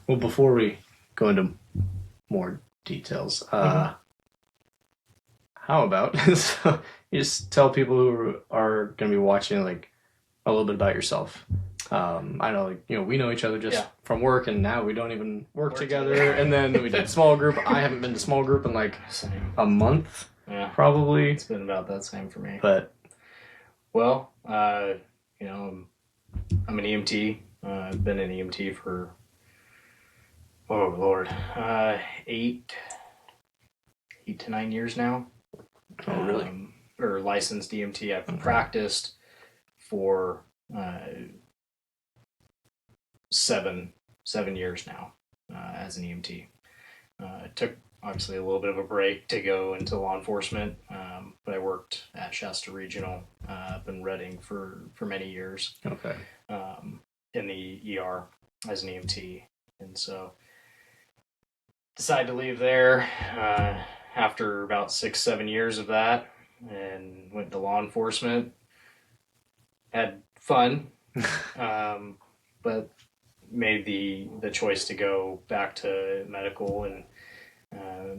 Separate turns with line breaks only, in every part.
Well, before we go into more details, how about so you just tell people who are going to be watching like a little bit about yourself. I know, like, we know each other just from work, and now we don't even work together. And then we did small group. I haven't been to small group in like a month, probably.
It's been about that same for me.
But
well, I'm an EMT. I've been an EMT for oh Lord, 8 to 9 years now.
Oh, really?
Or licensed EMT. I've practiced for seven years now as an EMT. I took obviously a little bit of a break to go into law enforcement, but I worked at Shasta Regional up in Reading for many years.
Okay.
In the ER as an EMT, and so decided to leave there after about 6-7 years of that, and went to law enforcement. Had fun, but made the choice to go back to medical, and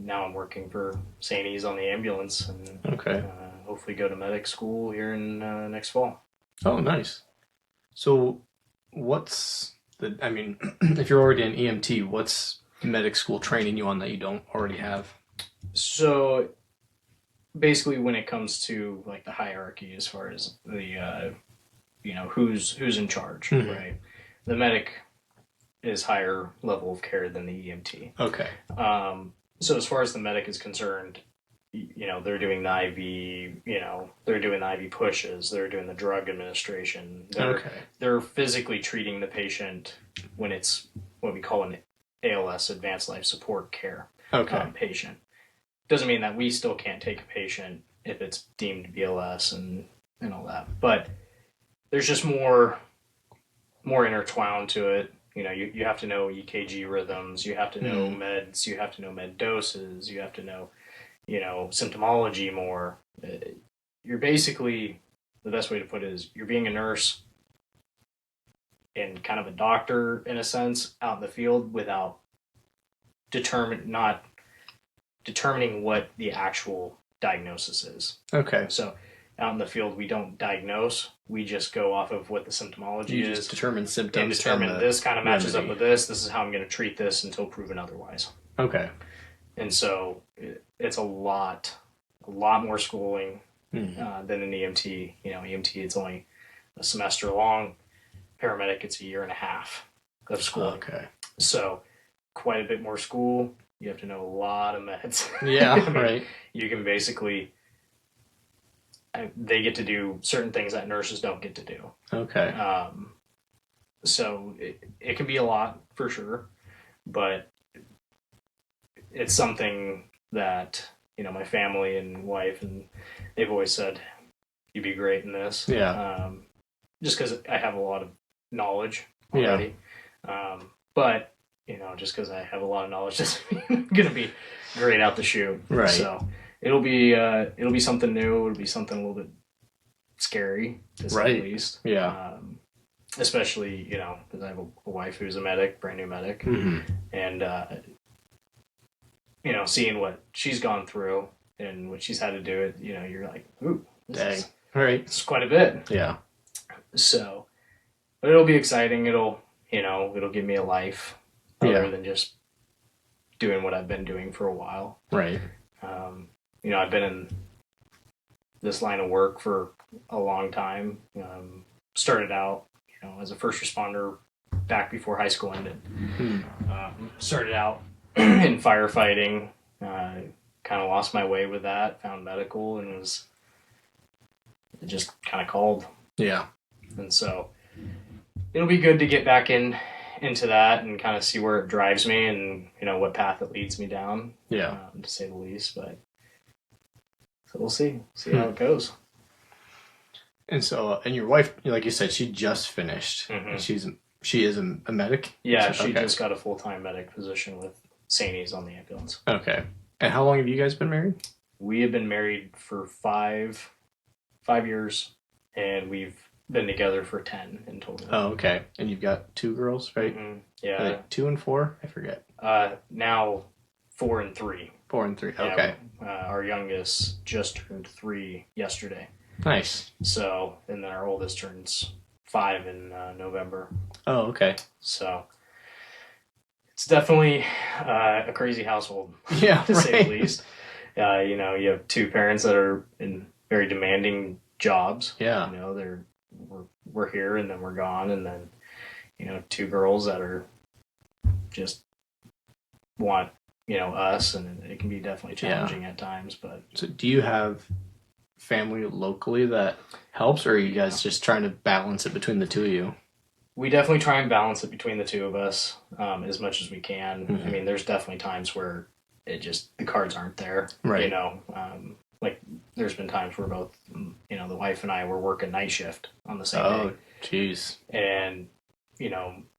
now I'm working for Saints on the ambulance, and hopefully go to medic school here in next fall.
Oh, nice. So what's if you're already an EMT, what's medic school training you on that you don't already have?
So basically, when it comes to like the hierarchy as far as the who's in charge, right? The medic is higher level of care than the EMT.
Okay.
So as far as the medic is concerned, they're doing the IV, they're doing the IV pushes, they're doing the drug administration. They're physically treating the patient when it's what we call an ALS, Advanced Life Support Care patient. Doesn't mean that we still can't take a patient if it's deemed BLS and all that. But there's just more intertwined to it. You have to know EKG rhythms, you have to know meds, you have to know med doses, you have to know symptomology more. You're basically, the best way to put it is, you're being a nurse and kind of a doctor in a sense out in the field without not determining what the actual diagnosis is.
Okay.
So out in the field, we don't diagnose. We just go off of what the symptomology is.
Just determine symptoms.
And determine this kind of matches up with this. This is how I'm going to treat this until proven otherwise.
Okay.
And so it's a lot more schooling than an EMT. EMT, it's only a semester long. Paramedic, it's a year and a half of schooling.
Okay.
So quite a bit more school. You have to know a lot of meds.
Yeah, right.
You can basically, they get to do certain things that nurses don't get to do.
Okay.
So it can be a lot for sure, but it's something that, my family and wife, and they've always said, you'd be great in this.
Yeah.
Just because I have a lot of knowledge already. Yeah. But, just because I have a lot of knowledge doesn't mean I'm going to be great out the chute.
Right.
So it'll be something new. It'll be something a little bit scary, to say the least.
Yeah.
Especially, because I have a wife who's a medic, brand new medic. And, seeing what she's gone through and what she's had to do it, you're like, ooh, this is quite a bit.
Yeah.
So, but it'll be exciting. It'll give me a life other than just doing what I've been doing for a while.
Right.
I've been in this line of work for a long time. Started out, as a first responder back before high school ended. Started out in firefighting, kind of lost my way with that, found medical, and it just kind of called.
Yeah.
And so it'll be good to get back into that and kind of see where it drives me and, what path it leads me down.
Yeah.
To say the least, but so we'll see how it goes.
And so, and your wife, like you said, she just finished. And she is a medic?
Yeah, she just got a full-time medic position with Saints on the ambulance.
Okay. And how long have you guys been married?
We have been married for 5 years, and we've been together for 10 in total.
Oh, okay. And you've got 2 girls, right?
Mm-hmm. Yeah.
2 and 4? I forget.
Now 4 and 3.
4 and 3.
Yeah,
okay.
Our youngest just turned 3 yesterday.
Nice.
So, and then our oldest turns 5 in November.
Oh, okay.
So, it's definitely a crazy household.
Yeah,
to say the least. You have 2 parents that are in very demanding jobs.
Yeah.
We're here and then we're gone, and then 2 girls that are just want us, and it can be definitely challenging at times. But
so, do you have family locally that helps, or are you guys just trying to balance it between the 2 of you?
We definitely try and balance it between the 2 of us as much as we can.
Mm-hmm.
I mean, there's definitely times where the cards aren't there.
Right.
Like there's been times where both, the wife and I were working night shift on the same day.
Oh, jeez.
And,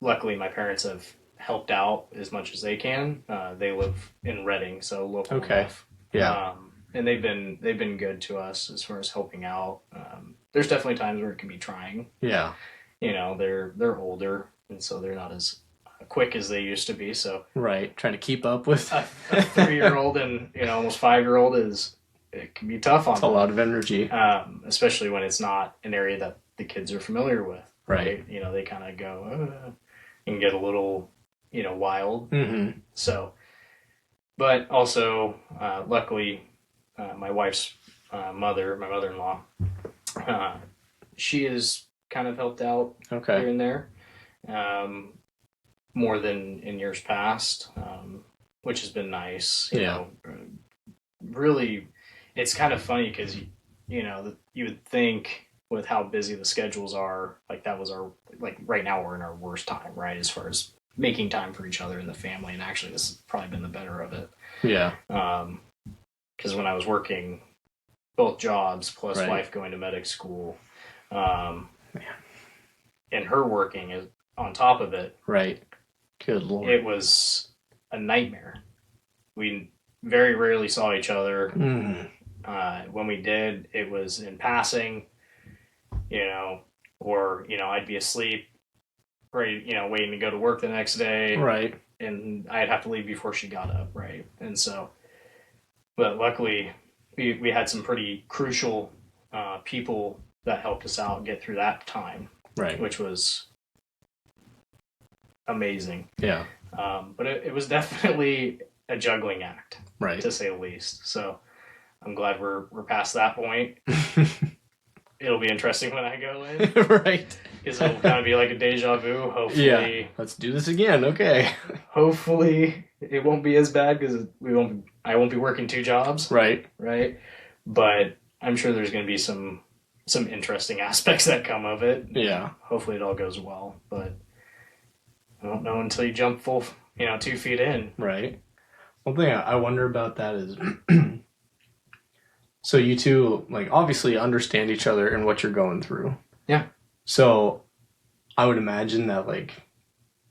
luckily my parents have helped out as much as they can. They live in Reading, so local enough.
Yeah.
And they've been good to us as far as helping out. There's definitely times where it can be trying.
Yeah.
They're older, and so they're not as quick as they used to be. So
right, trying to keep up with
a 3-year-old and almost 5-year-old it can be tough on them.
A lot of energy,
especially when it's not an area that the kids are familiar with.
Right.
They kind of go and get a little wild.
Mm-hmm.
So, but also luckily, my wife's mother, my mother-in-law, she has kind of helped out here and there, more than in years past, which has been nice. You know, really, it's kind of funny because you would think with how busy the schedules are, like that was right now we're in our worst time, right, as far as making time for each other and the family, and actually this has probably been the better of it.
Yeah.
Because when I was working both jobs plus wife going to medic school, and her working on top of it.
Right. Good Lord.
It was a nightmare. We very rarely saw each other.
Mm-hmm.
When we did, it was in passing, or, I'd be asleep, ready, waiting to go to work the next day.
Right.
And I'd have to leave before she got up, right? And so, but luckily, we had some pretty crucial people that helped us out get through that time.
Right.
Which was amazing.
Yeah.
But it was definitely a juggling act,
right,
to say the least. So I'm glad we're past that point. It'll be interesting when I go in.
Right.
Because it'll kind of be like a deja vu. Hopefully.
Yeah. Let's do this again. Okay.
Hopefully it won't be as bad because I won't be working 2 jobs.
Right.
Right. But I'm sure there's going to be some interesting aspects that come of it.
Yeah.
Hopefully it all goes well, but I don't know until you jump full, 2 feet in.
Right. One thing I wonder about that is, so you two, obviously understand each other and what you're going through.
Yeah.
So I would imagine that,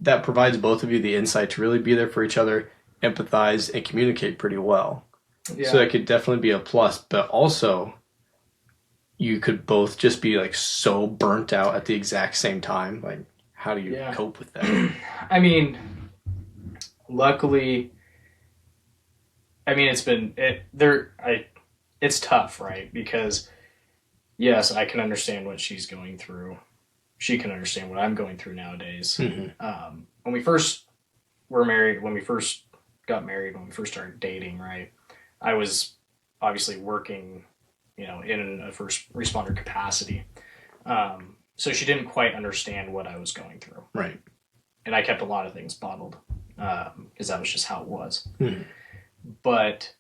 that provides both of you the insight to really be there for each other, empathize, and communicate pretty well. Yeah. So that could definitely be a plus, but also you could both just be so burnt out at the exact same time. How do you cope with that?
I mean, luckily, it's tough, right? Because yes, I can understand what she's going through. She can understand what I'm going through nowadays. Mm-hmm. When we first were married, when we first got married, when we first started dating, right? I was obviously working, in a first responder capacity. So she didn't quite understand what I was going through.
Right.
And I kept a lot of things bottled because that was just how it was.
Mm-hmm.
But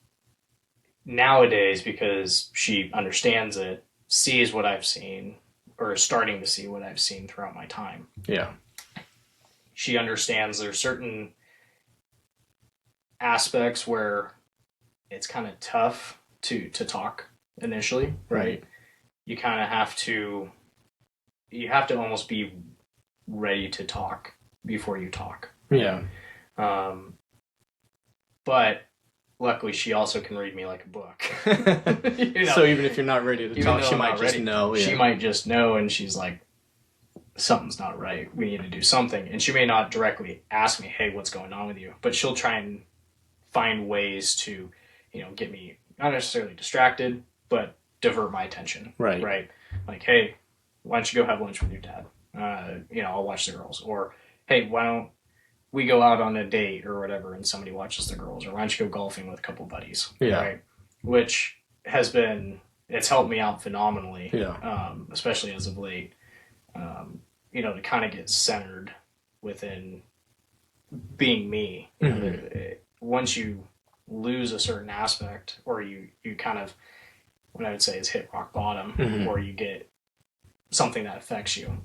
nowadays, because she understands it, sees what I've seen, or is starting to see what I've seen throughout my time.
Yeah.
She understands there's certain aspects where it's kind of tough to talk initially, right? You kind of have to almost be ready to talk before you talk.
Yeah.
But luckily she also can read me like a book.
So even if you're not ready to talk, she might just know.
Yeah. She might just know, and she's like, something's not right. We need to do something. And she may not directly ask me, hey, what's going on with you? But she'll try and find ways to, get me not necessarily distracted, but divert my attention.
Right.
Right. Like, hey, why don't you go have lunch with your dad? I'll watch the girls. Or, hey, why don't we go out on a date or whatever and somebody watches the girls? Or why don't you go golfing with a couple buddies?
Yeah.
Right. Which it's helped me out phenomenally.
Yeah.
Especially as of late. To kind of get centered within being me. Once you lose a certain aspect, or you kind of, what I would say is hit rock bottom, or you get something that affects you,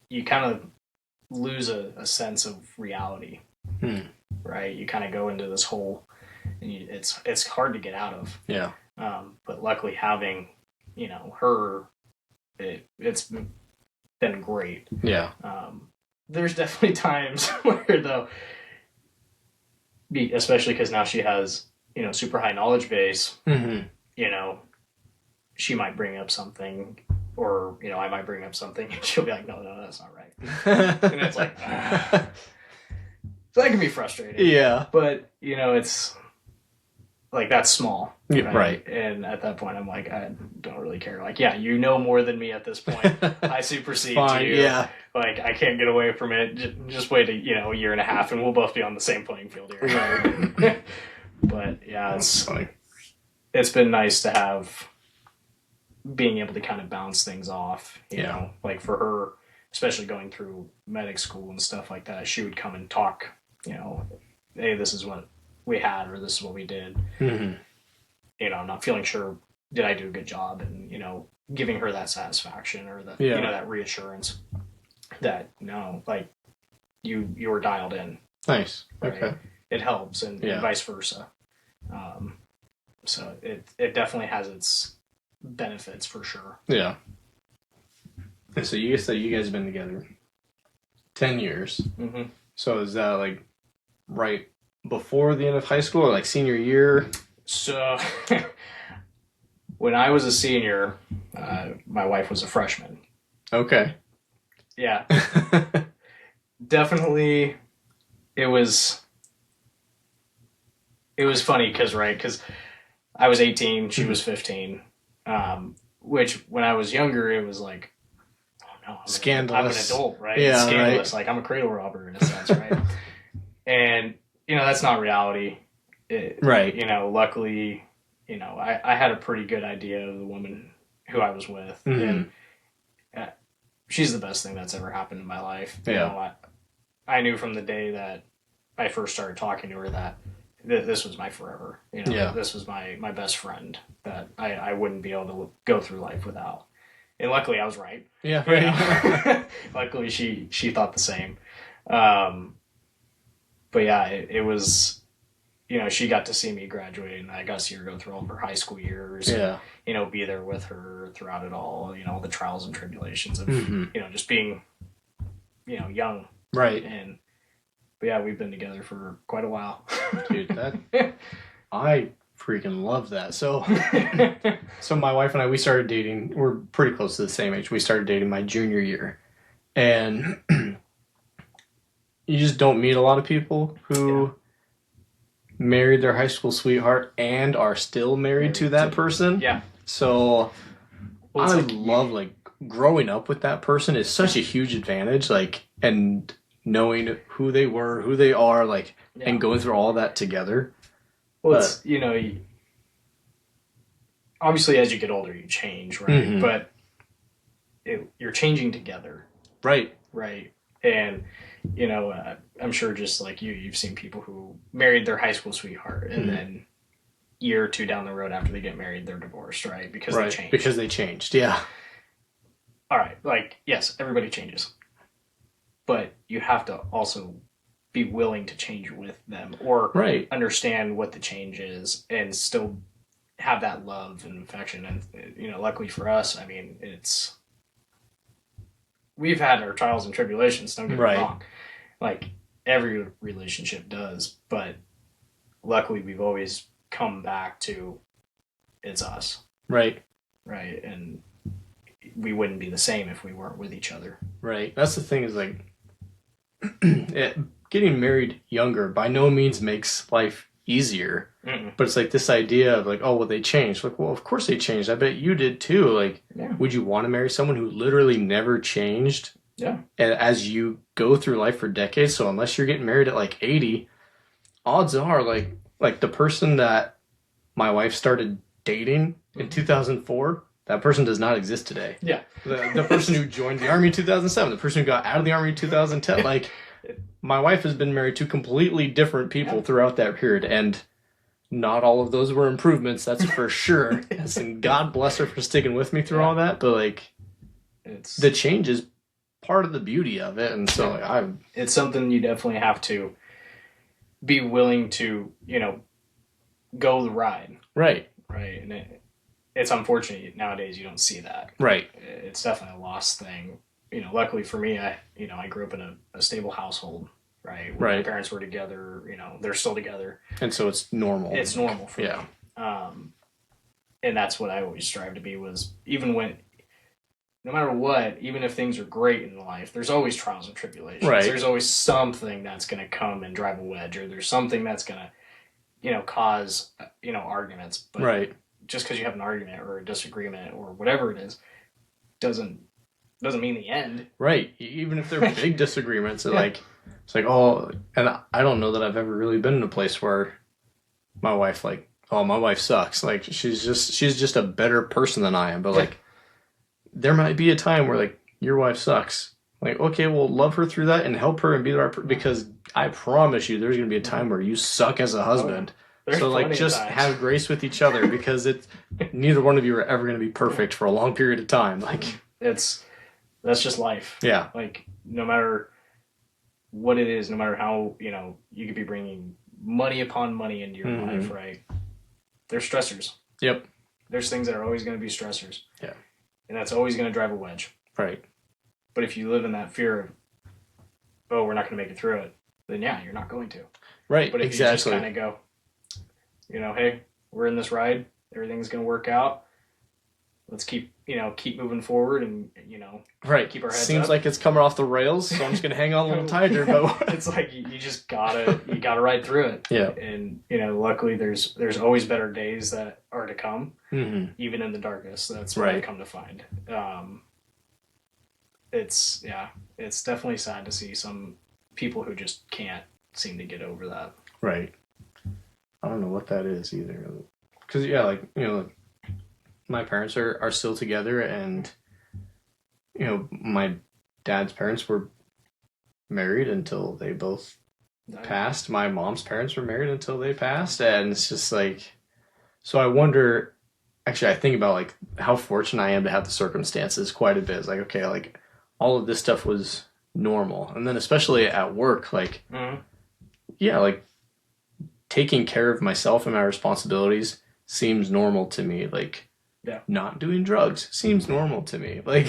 you kind of lose a sense of reality, right? You kind of go into this hole, and it's hard to get out of.
Yeah.
But luckily having, her, it's been great.
Yeah.
There's definitely times where, though, especially because now she has, super high knowledge base, she might bring up something, or, I might bring up something, and she'll be like, no, that's not right. And it's like, so that can be frustrating.
Yeah.
But, it's like, that's small.
Right.
And at that point, I'm like, I don't really care. Like, yeah, you know more than me at this point. I supersede
Fine,
you.
Yeah.
Like, I can't get away from it. Just wait a year and a half, and we'll both be on the same playing field here. Right. But yeah, it's been nice to have being able to kind of bounce things off. You know, like for her, especially going through medic school and stuff like that, she would come and talk. Hey, this is what we had, or this is what we did. Not feeling sure, did I do a good job, and giving her that satisfaction, or that that reassurance that like you were dialed in.
Nice.
Right?
Okay.
It helps, and vice versa. So it definitely has its benefits for sure.
Yeah. And so you said you guys have been together 10 years. So is that like right before the end of high school, or like senior year?
So when I was a senior, my wife was a freshman.
Okay.
Yeah. Definitely it was funny because I was 18, she was 15, which when I was younger, it was like, oh no,
scandalous.
I'm an adult, right?
Yeah,
it's scandalous.
Right.
Like, I'm a cradle robber in a sense, right? And, that's not reality.
Right.
Luckily, I had a pretty good idea of the woman who I was with. And she's the best thing that's ever happened in my life.
Yeah.
I knew from the day that I first started talking to her that this was my forever. This was my best friend that I wouldn't be able to go through life without. And luckily I was right.
Yeah. Right.
Luckily she thought the same. But yeah, it was, she got to see me graduate, and I got to see her go through all of her high school years.
Yeah.
And, be there with her throughout it all, the trials and tribulations of, just being, young.
Right.
But yeah, we've been together for quite a while.
Dude, I freaking love that. So, so my wife and I, we started dating. We're pretty close to the same age. We started dating my junior year. And you just don't meet a lot of people who married their high school sweetheart and are still married to that person.
Yeah.
So I love like growing up with that person is such a huge advantage. Like, and knowing who they were, who they are, like, and going through all that together.
Well, it's, obviously as you get older, you change, right? But you're changing together.
Right.
Right. And, I'm sure just like you've seen people who married their high school sweetheart, and then year or two down the road after they get married, they're divorced, right? Because they changed.
Because they changed, yeah.
All right. Like, yes, everybody changes. But you have to also be willing to change with them, or understand what the change is, and still have that love and affection. And, luckily for us, I mean, we've had our trials and tribulations, don't get me wrong. Like, every relationship does, but luckily we've always come back to, it's us.
Right.
Right. And, we wouldn't be the same if we weren't with each other.
Right. That's the thing is like getting married younger by no means makes life easier.
Mm-mm.
But it's like this idea of like, oh, well, they changed. Like, well, of course they changed. I bet you did too. Like, would you want to marry someone who literally never changed?
Yeah.
And as you go through life for decades, so unless you're getting married at like 80, odds are like the person that my wife started dating in 2004, that person does not exist today.
Yeah.
The person who joined the Army in 2007, the person who got out of the Army in 2010, like my wife has been married to completely different people throughout that period, and not all of those were improvements, that's for sure. Yes, and God bless her for sticking with me through all that, but like the change is part of the beauty of it, and so like,
it's something you definitely have to be willing to, go the ride.
Right.
And it's unfortunate nowadays you don't see that.
Right.
It's definitely a lost thing. Luckily for me, I grew up in a stable household, right? When my parents were together, they're still together.
And so it's normal.
It's normal for me. And that's what I always strive to be, was even when, no matter what, even if things are great in life, there's always trials and tribulations.
Right.
There's always something that's going to come and drive a wedge, or there's something that's going to, cause, arguments. But just because you have an argument or a disagreement or whatever it is, doesn't mean the end. Right.
Even if they're big disagreements, it's like, oh, and I don't know that I've ever really been in a place where my wife, like, oh, my wife sucks. Like, she's just a better person than I am. But like, there might be a time where like your wife sucks. Like, okay, well, love her through that and help her and be the right person, because I promise you there's going to be a time where you suck as a husband. So like, just have grace with each other, because neither one of you are ever going to be perfect for a long period of time. Like,
that's just life.
Yeah.
Like, no matter what it is, no matter how, you could be bringing money upon money into your life, right? There's stressors.
Yep.
There's things that are always going to be stressors.
Yeah.
And that's always going to drive a wedge.
Right.
But if you live in that fear of, oh, we're not going to make it through it, then yeah, you're not going to.
Right.
But if you just kind of go, hey, we're in this ride, everything's going to work out. Let's keep moving forward and, keep our heads up.
Seems like it's coming off the rails, so I'm just going to hang on a little tighter. But
it's like, you just gotta ride through it.
Yeah.
And, luckily there's always better days that are to come, even in the darkest. That's what I come to find. It's definitely sad to see some people who just can't seem to get over that.
Right. I don't know what that is either. Because, my parents are still together, and, my dad's parents were married until they both passed. My mom's parents were married until they passed. And it's just like, so I wonder, actually, I think about like how fortunate I am to have the circumstances quite a bit. It's like, okay, like all of this stuff was normal. And then especially at work, like, like taking care of myself and my responsibilities seems normal to me. Like, not doing drugs seems normal to me. Like,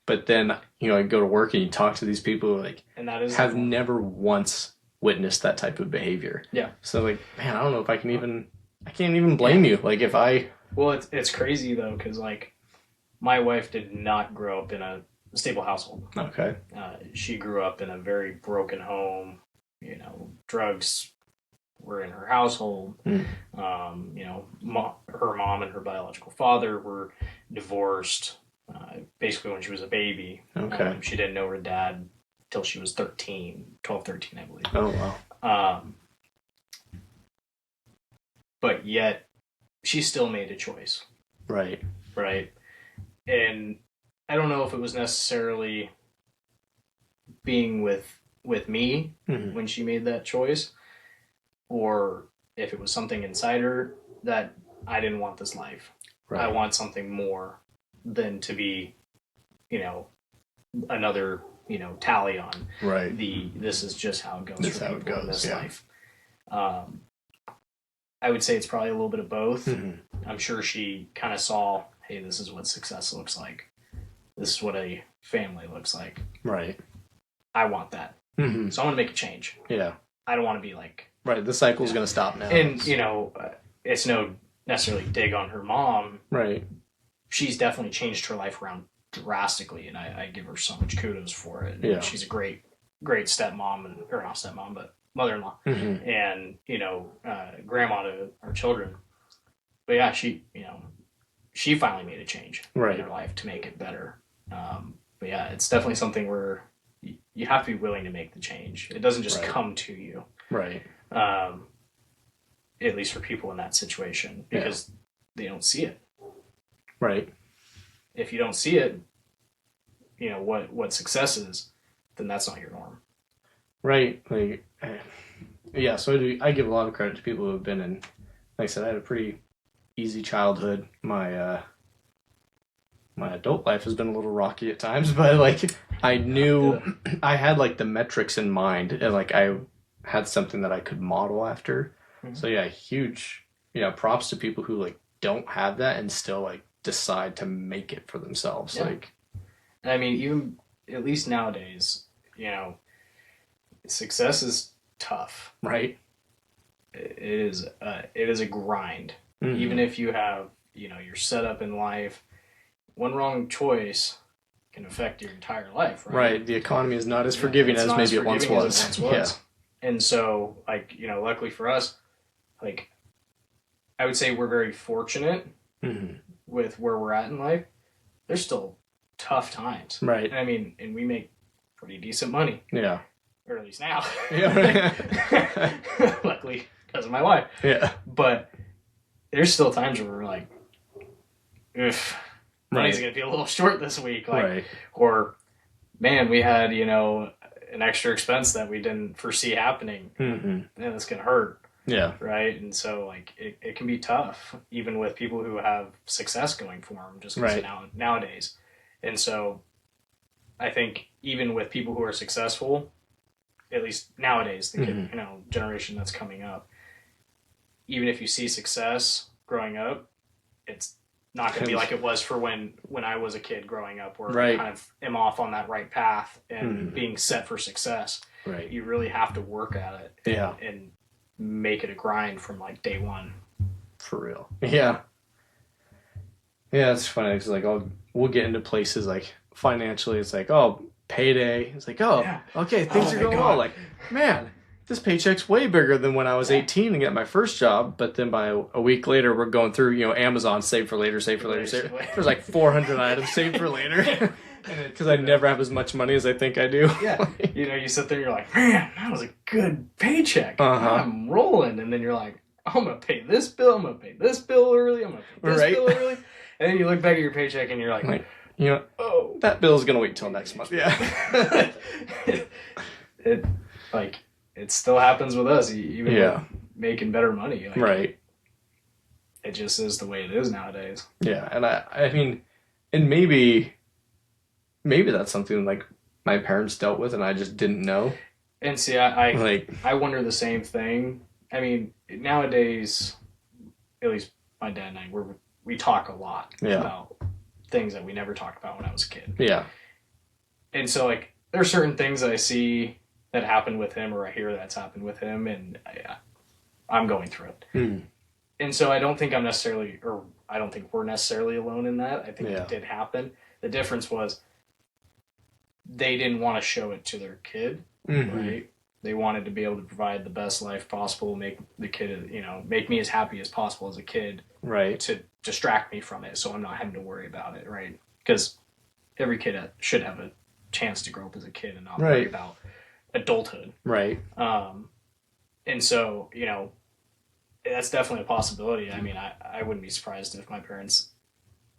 but then, I go to work and you talk to these people who like,
and that is
have never once witnessed that type of behavior. Yeah. So like, man, I don't know if I can't even blame you. Like if I...
Well, it's crazy though, because like my wife did not grow up in a stable household.
Okay.
She grew up in a very broken home. Drugs were in her household. Her mom and her biological father were divorced basically when she was a baby.
Okay.
She didn't know her dad till she was 12, 13, I believe.
Oh, wow.
But yet she still made a choice.
Right.
And I don't know if it was necessarily being with me when she made that choice, or if it was something inside her that I didn't want this life. Right. I want something more than to be, another, tally on this is just how it goes.
That's how it goes in
this life. I would say it's probably a little bit of both. I'm sure she kind of saw, hey, this is what success looks like. This is what a family looks like.
Right.
I want that. So I want to make a change.
Yeah.
I don't want to be like...
Right, the cycle's going to stop now.
And, it's no necessarily dig on her mom.
Right.
She's definitely changed her life around drastically, and I give her so much kudos for it.
Yeah.
She's a great stepmom, or not stepmom, but mother-in-law, and grandma to our children. But yeah, she finally made a change in her life to make it better. But yeah, it's definitely something where you have to be willing to make the change. It doesn't just come to you. Right. At least for people in that situation, because they don't see it. Right. If you don't see it, what success is, then that's not your norm. Right. Like, yeah, so I give a lot of credit to people who have been in, like I said, I had a pretty easy childhood. My adult life has been a little rocky at times, but like I knew I had like the metrics in mind, and like I had something that I could model after. So yeah, huge props to people who like don't have that and still like decide to make it for themselves. Like, and I mean, even at least nowadays, success is tough, right? It is a grind. Even if you have your setup in life, one wrong choice can affect your entire life, right? Right. The economy is not as forgiving as maybe it once was. Yeah. And so, like, luckily for us, like, I would say we're very fortunate with where we're at in life. There's still tough times. Right. And I mean, and we make pretty decent money. Yeah. Or at least now. Yeah. Luckily, because of my wife. Yeah. But there's still times where we're like, oof, money's going to be a little short this week. Like, or, man, we had, an extra expense that we didn't foresee happening. And it's going to hurt. Yeah. Right. And so, like, it can be tough, even with people who have success going for them, just because nowadays. And so, I think even with people who are successful, at least nowadays, the generation that's coming up, even if you see success growing up, it's not going to be like it was for when I was a kid growing up, where I kind of am off on that right path and being set for success. Right. You really have to work at it. Yeah. And make it a grind from like day one. For real. Yeah. Yeah, it's funny because like we'll get into places like financially. It's like, oh, payday. It's like, oh, okay, things are going well. Like, man, this paycheck's way bigger than when I was 18 and get my first job. But then by a week later, we're going through, Amazon, save for later. There's like 400 items saved for later. Because I never have as much money as I think I do. Yeah. You sit there and you're like, man, that was a good paycheck. I'm rolling. And then you're like, I'm going to pay this bill. I'm going to pay this bill early. I'm going to pay this bill early. And then you look back at your paycheck and you're like oh, that bill's going to wait till next month. Yeah. It still happens with us, even with making better money. Like, right. It just is the way it is nowadays. Yeah. And I mean, and maybe that's something like my parents dealt with and I just didn't know. And see, I wonder the same thing. I mean, nowadays, at least my dad and I, we talk a lot about things that we never talked about when I was a kid. Yeah. And so, like, there are certain things that I see that happened with him, or I hear that's happened with him, and I'm going through it. And so I don't think I don't think we're necessarily alone in that. I think it did happen. The difference was they didn't want to show it to their kid, right? They wanted to be able to provide the best life possible, make the kid, make me as happy as possible as a kid, right? To distract me from it, so I'm not having to worry about it, right? Because every kid should have a chance to grow up as a kid and not worry about adulthood, right? And so, that's definitely a possibility. I mean, I wouldn't be surprised if my parents,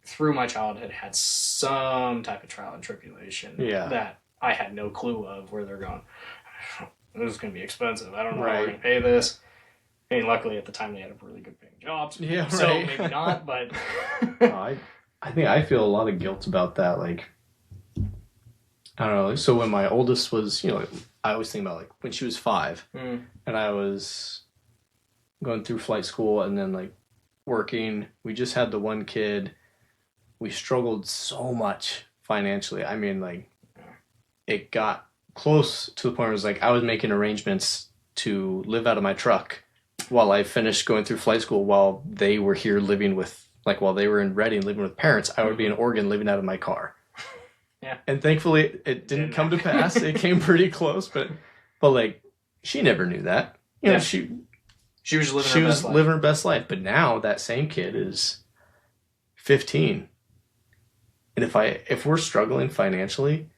through my childhood, had some type of trial and tribulation that I had no clue of, where they're going, this is going to be expensive. I don't know how we're going to pay this. I mean, luckily at the time they had a really good paying jobs. Yeah, so maybe not, but I think I feel a lot of guilt about that. Like, I don't know. So when my oldest was, I always think about like when she was 5 and I was going through flight school and then like working. We just had the one kid. We struggled so much financially. I mean, like, it got close to the point where it was like I was making arrangements to live out of my truck while I finished going through flight school, while they were here living with, like, while they were in Reading living with parents, I would be in Oregon living out of my car. Yeah.
And thankfully, it didn't come to pass. It came pretty close, but like, she never knew that. You know, she
was living
her best life. But now that same kid is 15. And if we're struggling financially,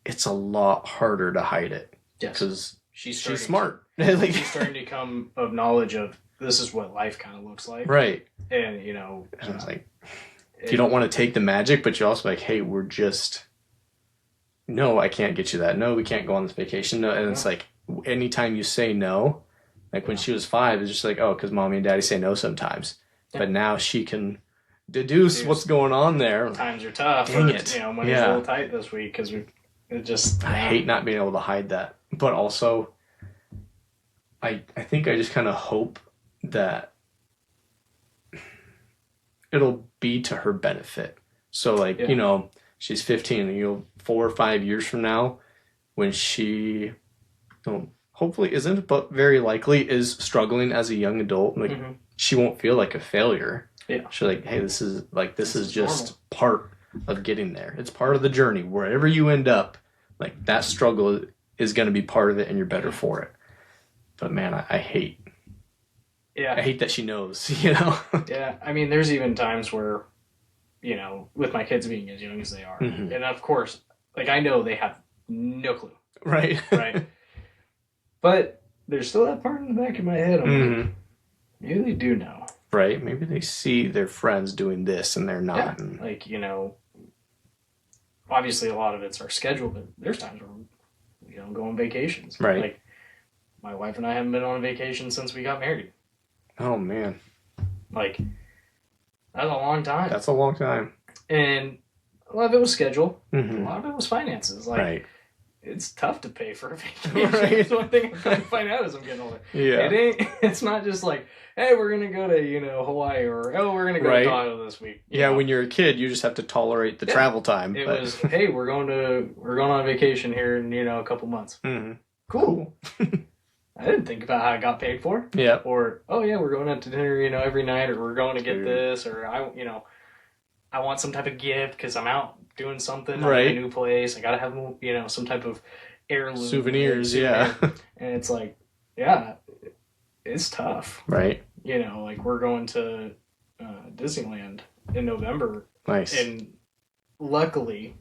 it's a lot harder to hide it.
Yes.
Because she's smart.
Like, she's starting to come of knowledge of this is what life kind of looks like.
Right.
And, you know.
And it's like, if you don't want to take the magic, but you're also like, hey, no, I can't get you that. No, we can't go on this vacation. No. And it's like, anytime you say no, like when she was 5, it's just like, oh, because mommy and daddy say no sometimes. Yeah. But now she can deduce what's going on there.
Times are tough.
Dang it.
You know, money's a little tight this week because I
hate not being able to hide that. But also, I think I just kind of hope that it'll be to her benefit. So, like, you know, she's 15, and 4 or 5 years from now, when she, hopefully isn't, but very likely is struggling as a young adult, like, she won't feel like a failure. Yeah. She's like, hey, this is just normal. Part of getting there. It's part of the journey. Wherever you end up, like, that struggle is going to be part of it, and you're better for it. But man, I hate. Yeah. I hate that she knows, you know?
Yeah. I mean, there's even times where, you know, with my kids being as young as they are, and of course, like, I know they have no clue.
Right.
Right. But there's still that part in the back of my head. I'm like, maybe they do know.
Right. Maybe they see their friends doing this and they're not.
Yeah. Like, you know, obviously a lot of it's our schedule, but there's times where we don't go on vacations.
Right.
Like, my wife and I haven't been on a vacation since we got married.
Oh, man.
Like, that's a long time.
That's a long time.
And a lot of it was schedule. A lot of it was finances. Like, it's tough to pay for a vacation. Right. That's one thing I'm going to find out as I'm getting older.
Yeah.
It's not just like, hey, we're going to go to, you know, Hawaii, or, oh, we're going to go to Tahoe this week.
You know? When you're a kid, you just have to tolerate the travel time.
It was, hey, we're going on vacation here in, you know, a couple months. Cool. I didn't think about how I got paid for.
Yeah.
Or, oh yeah, we're going out to dinner, you know, every night, or we're going to get this, or I want some type of gift because I'm out doing something. Right. I'm in a new place. I got to have, you know, some type of heirloom.
Souvenirs, yeah.
And it's like, yeah, it's tough.
Right.
You know, like, we're going to Disneyland in November.
Nice.
And luckily,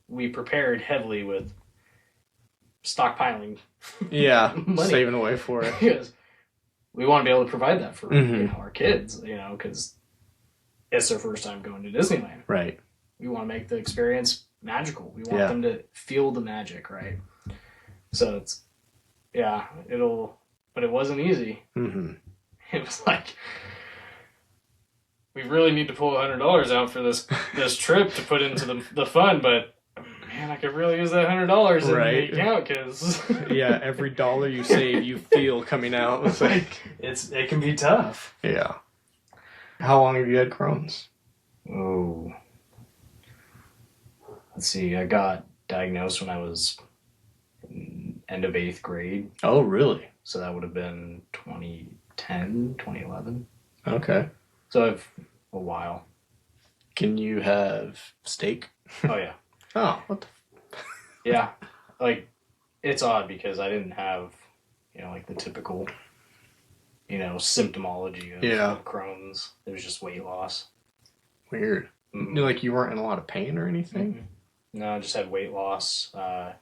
we prepared heavily with stockpiling.
Yeah, money. Saving away for it.
Because we want to be able to provide that for you know, our kids, you know, because it's their first time going to Disneyland.
Right.
We want to make the experience magical. We want them to feel the magic, right? So it's, but it wasn't easy. It was like, we really need to pull $100 out for this trip to put into the fund, but man, I could really use that $100 in the account, because
yeah, every dollar you save, you feel coming out. It's like,
it can be tough.
Yeah. How long have you had Crohn's?
Oh, let's see. I got diagnosed when I was end of 8th grade.
Oh, really?
So that would have been 2010, 2011.
Okay.
So I've a while.
Can you have steak?
Oh yeah.
Oh, what the?
Yeah, like, it's odd because I didn't have, you know, like, the typical, you know, symptomology of Crohn's. It was just weight loss.
Weird. Like, you weren't in a lot of pain or anything?
No, I just had weight loss.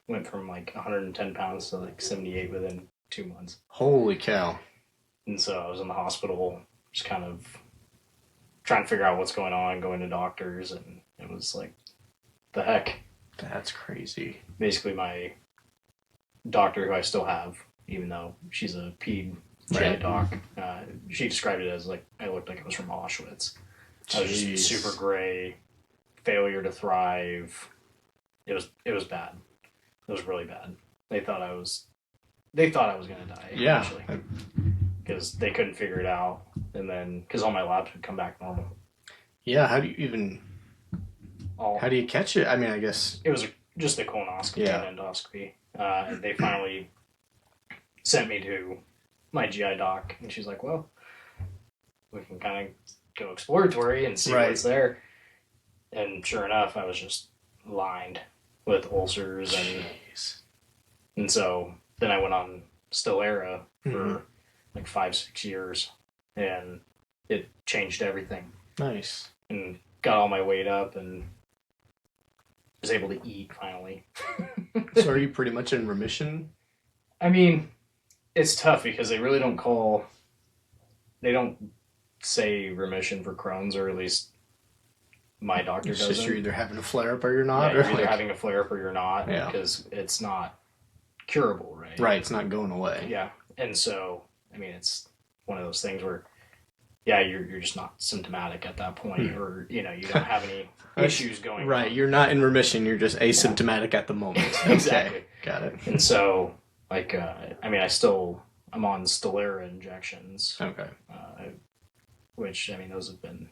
Went from, like, 110 pounds to, like, 78 within 2 months.
Holy cow.
And so I was in the hospital, just kind of trying to figure out what's going on, going to doctors, and it was like, the heck.
That's crazy.
Basically, my doctor, who I still have, even though she's a ped GI doc, she described it as, like, I looked like I was from Auschwitz. I was just super gray, failure to thrive. It was bad. It was really bad. They thought I was going to die.
Yeah.
Actually, because they couldn't figure it out, and then because all my labs would come back normal.
Yeah. How do you catch it? I mean, I guess
it was just a colonoscopy and endoscopy. And they finally sent me to my GI doc, and she's like, well, we can kind of go exploratory and see what's there. And sure enough, I was just lined with ulcers, and so then I went on Stelara for like 5-6 years, and it changed everything.
Nice.
And got all my weight up and was able to eat finally.
So are you pretty much in remission?
I mean, it's tough because they really don't say remission for Crohn's, or at least my doctor doesn't.
It's just you're either having a flare-up or you're not.
Yeah, you're either having a flare-up or you're not,
Yeah.
because it's not curable, right?
Right, it's not going away.
Yeah, and so, I mean, it's one of those things where, yeah, you're just not symptomatic at that point, or, you know, you don't have any issues going on.
Right, you're not in remission, you're just asymptomatic at the moment.
Exactly.
Okay, got it.
And so, like, I mean, I'm on Stelara injections.
Okay.
Which, I mean, those have been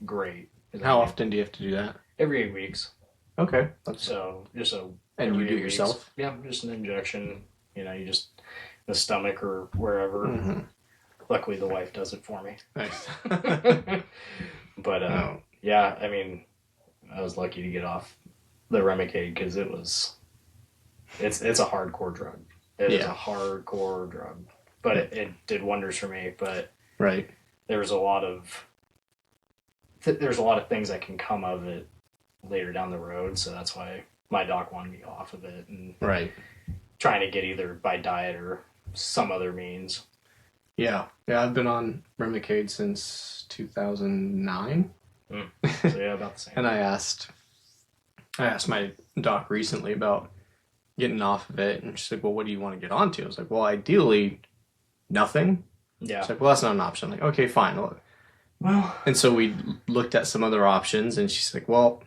great.
How often do you have to do that?
Every 8 weeks.
Okay.
So, just a...
And you do it yourself?
Yeah, just an injection. You know, you just... the stomach or wherever. Mm-hmm. Luckily, the wife does it for me.
Nice.
But, yeah, I mean, I was lucky to get off the Remicade because it was... It's a hardcore drug. It is a hardcore drug. But it did wonders for me. But
right.
There's a lot of things that can come of it later down the road. So that's why my doc wanted me off of it. And
right.
Trying to get either by diet or some other means.
Yeah. Yeah, I've been on Remicade since 2009.
So yeah, about the same.
And I asked my doc recently about getting off of it, and she's like, well, what do you want to get onto? I was like, well, ideally nothing.
Yeah.
She's like, well, that's not an option. I'm like, okay, fine. Well, and so we looked at some other options, and she's like, well,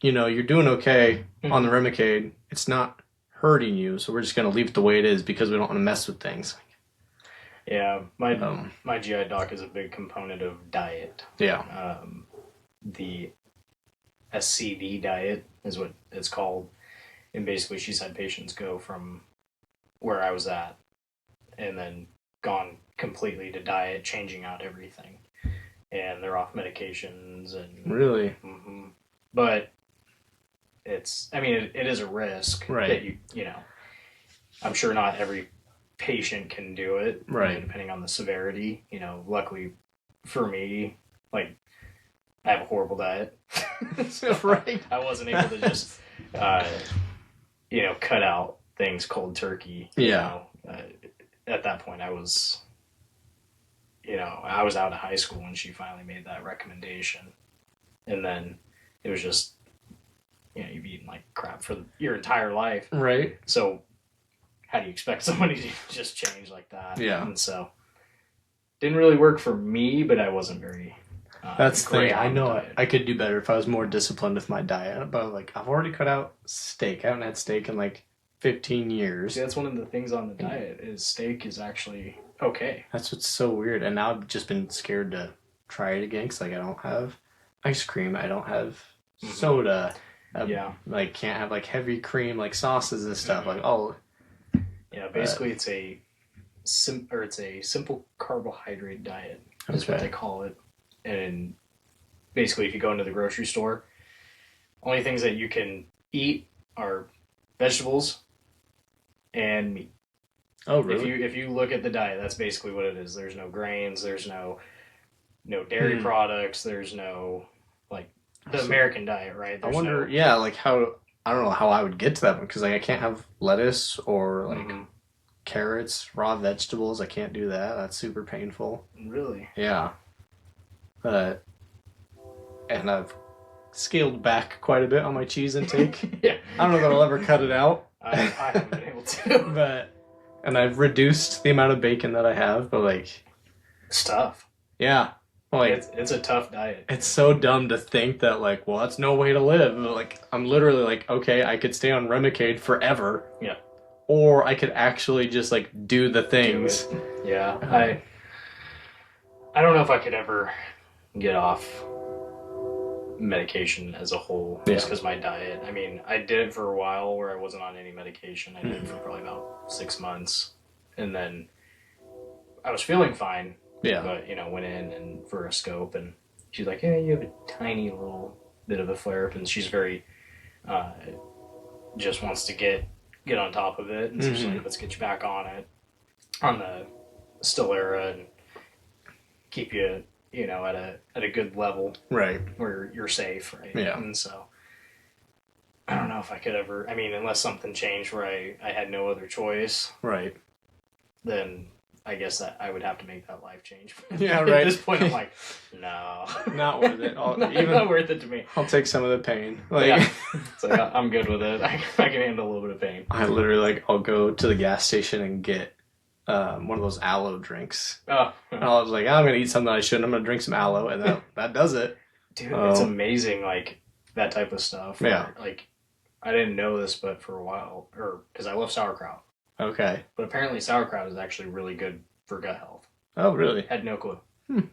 you know, you're doing okay on the Remicade. It's not hurting you, so we're just going to leave it the way it is because we don't want to mess with things.
Yeah, my GI doc is a big component of diet.
Yeah.
The SCD diet is what it's called. And basically she's had patients go from where I was at and then gone completely to diet, changing out everything. And they're off medications. And
really?
Mm-hmm. But it is a risk.
Right.
That you know, I'm sure not every patient can do it.
Right.
Depending on the severity. You know, luckily for me, like, I have a horrible diet. So
right.
I wasn't able to just... cut out things cold turkey.
Yeah.
At that point, I was out of high school when she finally made that recommendation. And then it was just, you've eaten like crap for your entire life.
Right.
So how do you expect somebody to just change like that?
Yeah.
And so didn't really work for me, but I wasn't very...
That's the thing. I know I could do better if I was more disciplined with my diet, but like I've already cut out steak. I haven't had steak in like 15 years.
See, that's one of the things on the diet is steak is actually okay.
That's what's so weird. And now I've just been scared to try it again because like I don't have ice cream. I don't have soda. Like can't have like heavy cream like sauces and stuff. Like
yeah. Basically, it's a simple carbohydrate diet is what they call it. And basically, if you go into the grocery store, only things that you can eat are vegetables and meat.
Oh, really?
If you look at the diet, that's basically what it is. There's no grains. There's no dairy products. There's no, like, the American diet, right? There's
I wonder, like how, I don't know how I would get to that one because like I can't have lettuce or like carrots, raw vegetables. I can't do that. That's super painful.
Really?
Yeah. And I've scaled back quite a bit on my cheese intake.
Yeah.
I don't know that I'll ever cut it out.
I haven't been able to.
And I've reduced the amount of bacon that I have, but like...
It's tough.
Yeah. Like,
it's a tough diet.
It's so dumb to think that like, well, that's no way to live. Like, I'm literally like, okay, I could stay on Remicade forever.
Yeah.
Or I could actually just like do the things.
Yeah. I don't know if I could ever get off medication as a whole just because my diet. I mean, I did it for a while where I wasn't on any medication. I did it for probably about 6 months, and then I was feeling fine.
Yeah.
But went in and for a scope, and she's like, "Yeah, you have a tiny little bit of a flare up, and she's very just wants to get on top of it, and so she's like, let's get you back on it, on the Stellara, and keep you, you know, at a good level,
right,
where you're safe, right?
Yeah.
And so I don't know if I could ever. I mean, unless something changed where I had no other choice,
right,
then I guess that I would have to make that life change.
Yeah, right.
At this point, I'm like, no,
not worth it.
Not worth it to me.
I'll take some of the pain. Like,
yeah, it's like I'm good with it. I can handle a little bit of pain.
I literally I'll go to the gas station and get one of those aloe drinks.
Oh,
and I was like, I'm gonna eat something I shouldn't. I'm gonna drink some aloe, and that does it.
Dude, it's amazing, like that type of stuff.
Yeah,
like I didn't know this, but for a while, or because I love sauerkraut.
Okay.
But apparently sauerkraut is actually really good for gut health.
Oh, really?
Had no clue. So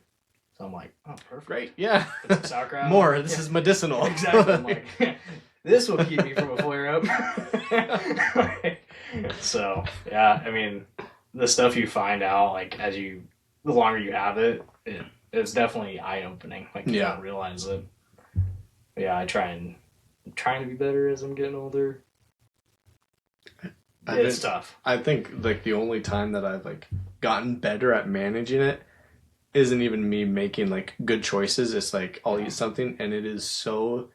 I'm like, oh, perfect.
Great. Yeah.
Put some sauerkraut.
More. This is medicinal.
Exactly. I'm like, this will keep me from a flare up. So, yeah, I mean, the stuff you find out, like, the longer you have it, it's definitely eye opening. Like, you don't realize it. But yeah, I'm trying to be better as I'm getting older. It's tough.
I think like the only time that I've like gotten better at managing it isn't even me making like good choices. It's like I'll eat something and it is so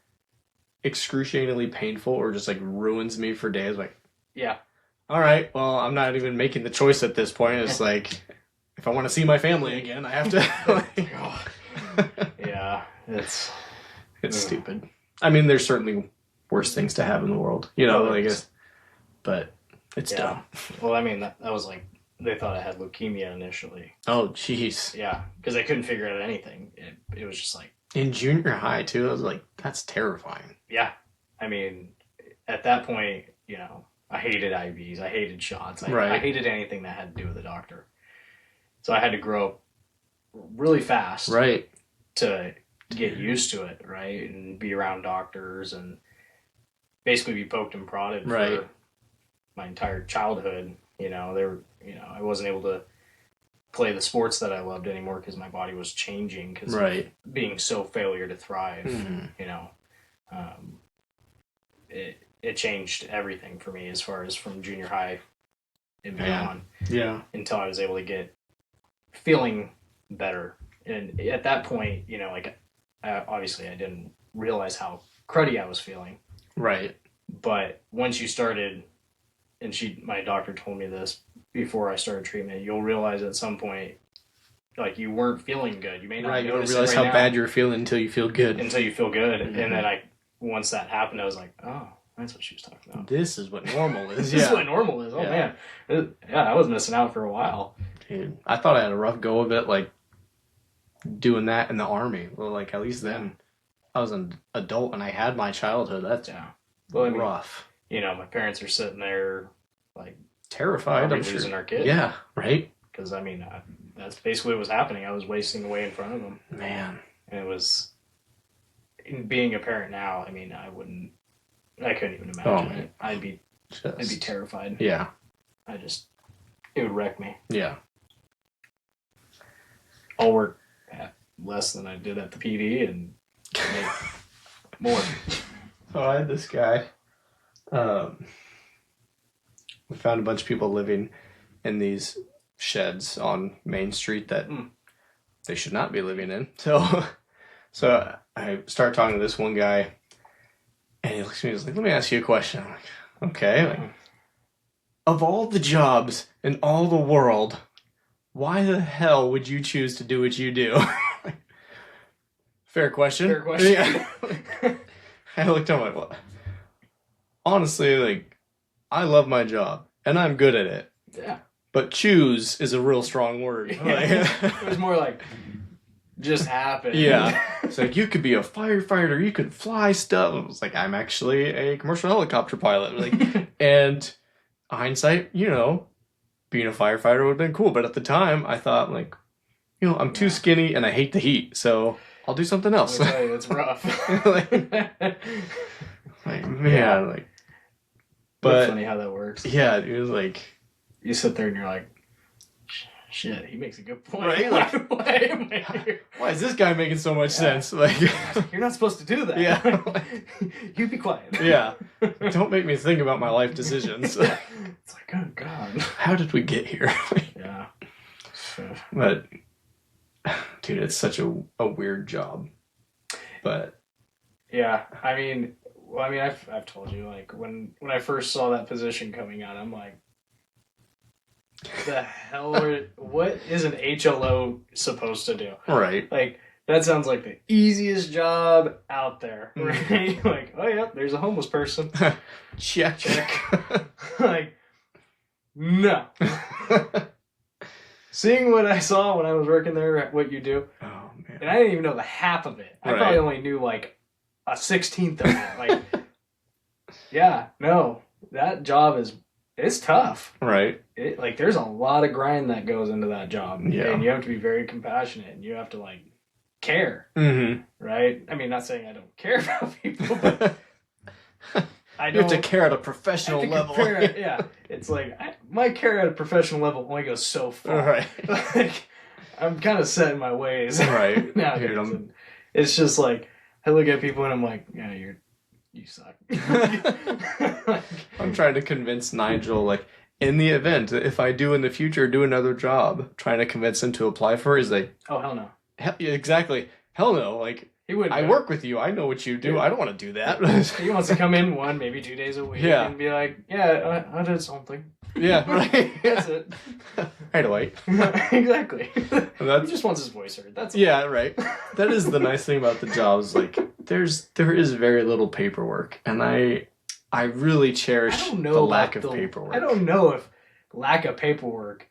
excruciatingly painful or just like ruins me for days. Like,
yeah,
all right, well, I'm not even making the choice at this point. It's like if I want to see my family again, I have to.
Yeah, it's
stupid. I mean, there's certainly worse things to have in the world, you know, but it's dumb.
Well, I mean, that was like, they thought I had leukemia initially.
Oh, jeez.
Yeah, because they couldn't figure out anything. It was just like...
In junior high, too, I was like, that's terrifying.
Yeah. I mean, at that point, you know, I hated IVs. I hated shots. I hated anything that had to do with a doctor. So I had to grow up really fast.
Right.
To get used to it, right? And be around doctors and basically be poked and prodded for my entire childhood. You know, I wasn't able to play the sports that I loved anymore because my body was changing because of being so failure to thrive. You know, it changed everything for me as far as from junior high and beyond.
Yeah.
Until I was able to get feeling better. And at that point, you know, like, obviously I didn't realize how cruddy I was feeling.
Right.
But once you started, and my doctor told me this before I started treatment, you'll realize at some point, like, you weren't feeling good. You may not
you don't realize how bad you're feeling until you feel good.
And then once that happened, I was like, oh, that's what she was talking about.
This is what normal is.
This is what normal is. Oh, man. I was missing out for a while.
Dude, I thought I had a rough go of it, like, doing that in the Army. Well, like, at least then I was an adult and I had my childhood. That's rough.
You know, my parents are sitting there, like,
terrified.
I'm losing our kid.
Yeah, right?
Because, I mean, that's basically what was happening. I was wasting away in front of them.
Man.
And it was, being a parent now, I mean, I couldn't even imagine it. I'd be terrified.
Yeah.
It would wreck me.
Yeah.
I'll work less than I did at the PD and make more.
So I had this guy. We found a bunch of people living in these sheds on Main Street that they should not be living in. So I start talking to this one guy, and he looks at me and he's like, let me ask you a question. I'm like, okay. Like, of all the jobs in all the world, why the hell would you choose to do what you do? Fair question.
Fair question.
Yeah. I looked at him like, what? Honestly, like, I love my job, and I'm good at it.
Yeah.
But choose is a real strong word.
Yeah. It was more like, just happened.
Yeah. It's like, you could be a firefighter, you could fly stuff. I was like, I'm actually a commercial helicopter pilot. Like, and hindsight, you know, being a firefighter would have been cool. But at the time, I thought, like, you know, I'm too skinny and I hate the heat, so I'll do something else.
I'll tell you, it's rough.
Man, like, but
it's funny how that works.
Yeah, it was like,
you sit there and you're like, shit, he makes a good point.
Right? Like, why is this guy making so much sense? Like,
you're not supposed to do that.
Yeah.
You be quiet.
Yeah. Don't make me think about my life decisions.
Yeah. It's like, oh, God.
How did we get here?
Yeah.
But, dude, it's such a weird job. But.
Yeah. I mean, I've told you, like, when I first saw that position coming out, I'm like, the hell what is an HLO supposed to do?
Right.
Like, that sounds like the easiest job out there, right? Like, oh yeah, there's a homeless person.
Check.
Like, no. Seeing what I saw when I was working there, what you do,
oh man,
and I didn't even know the half of it. I probably only knew like a 16th of it. Like, yeah, no, that job it's tough.
Right.
Like, there's a lot of grind that goes into that job.
Yeah.
And you have to be very compassionate, and you have to, like, care.
Mm-hmm.
Right? I mean, not saying I don't care about people, but I don't.
You have to care at a professional level.
Yeah. It's like, my care at a professional level only goes so far.
Right.
Like, I'm kind of set in my ways.
Right.
Nowadays. And it's just like, I look at people and I'm like, yeah, you suck.
I'm trying to convince Nigel, like, in the event, if I do in the future do another job, trying to convince him to apply for it, he's like,
oh, hell no.
Yeah, exactly. Hell no. Like,
he wouldn't.
I work with you. I know what you do. Yeah. I don't want to do that.
He wants to come in 1, maybe 2 days a week and be like, yeah, I did something.
Yeah, right.
That's it.
Right away.
Exactly. He just wants his voice heard. That's all.
Yeah, right. That is the nice thing about the jobs. Like, there is very little paperwork, and I really cherish the lack of paperwork.
I don't know if lack of paperwork.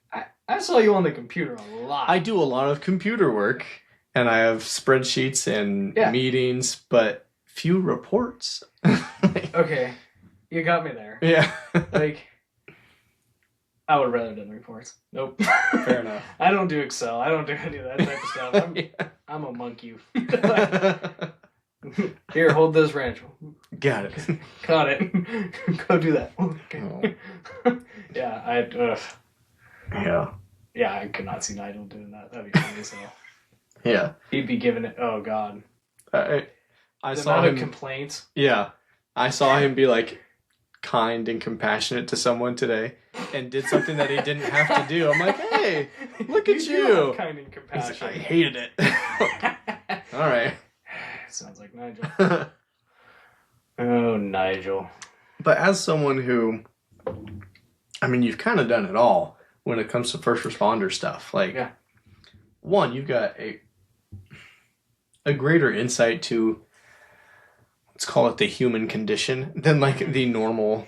I saw you on the computer a lot.
I do a lot of computer work, and I have spreadsheets and meetings, but few reports.
Okay, you got me there.
Yeah.
Like, I would rather done reports. Nope.
Fair enough.
I don't do Excel. I don't do any of that type of stuff. I'm a monkey. Here, hold this wrench.
Got it.
Got it. Go do that. Okay. Oh. Yeah, Yeah, I could not see Nigel doing that. That'd be funny as hell.
Yeah.
He'd be giving it, oh God.
I
the
saw
amount
him.
Of complaints.
Yeah. I saw him be like kind and compassionate to someone today and did something that he didn't have to do. I'm like, hey, look at you.
Kind and compassionate.
Like, I hated it. All right.
Sounds like Nigel. Oh, Nigel.
But as someone who, I mean, you've kind of done it all when it comes to first responder stuff. Like, one, you've got a greater insight to, let's call it the human condition, than like the normal,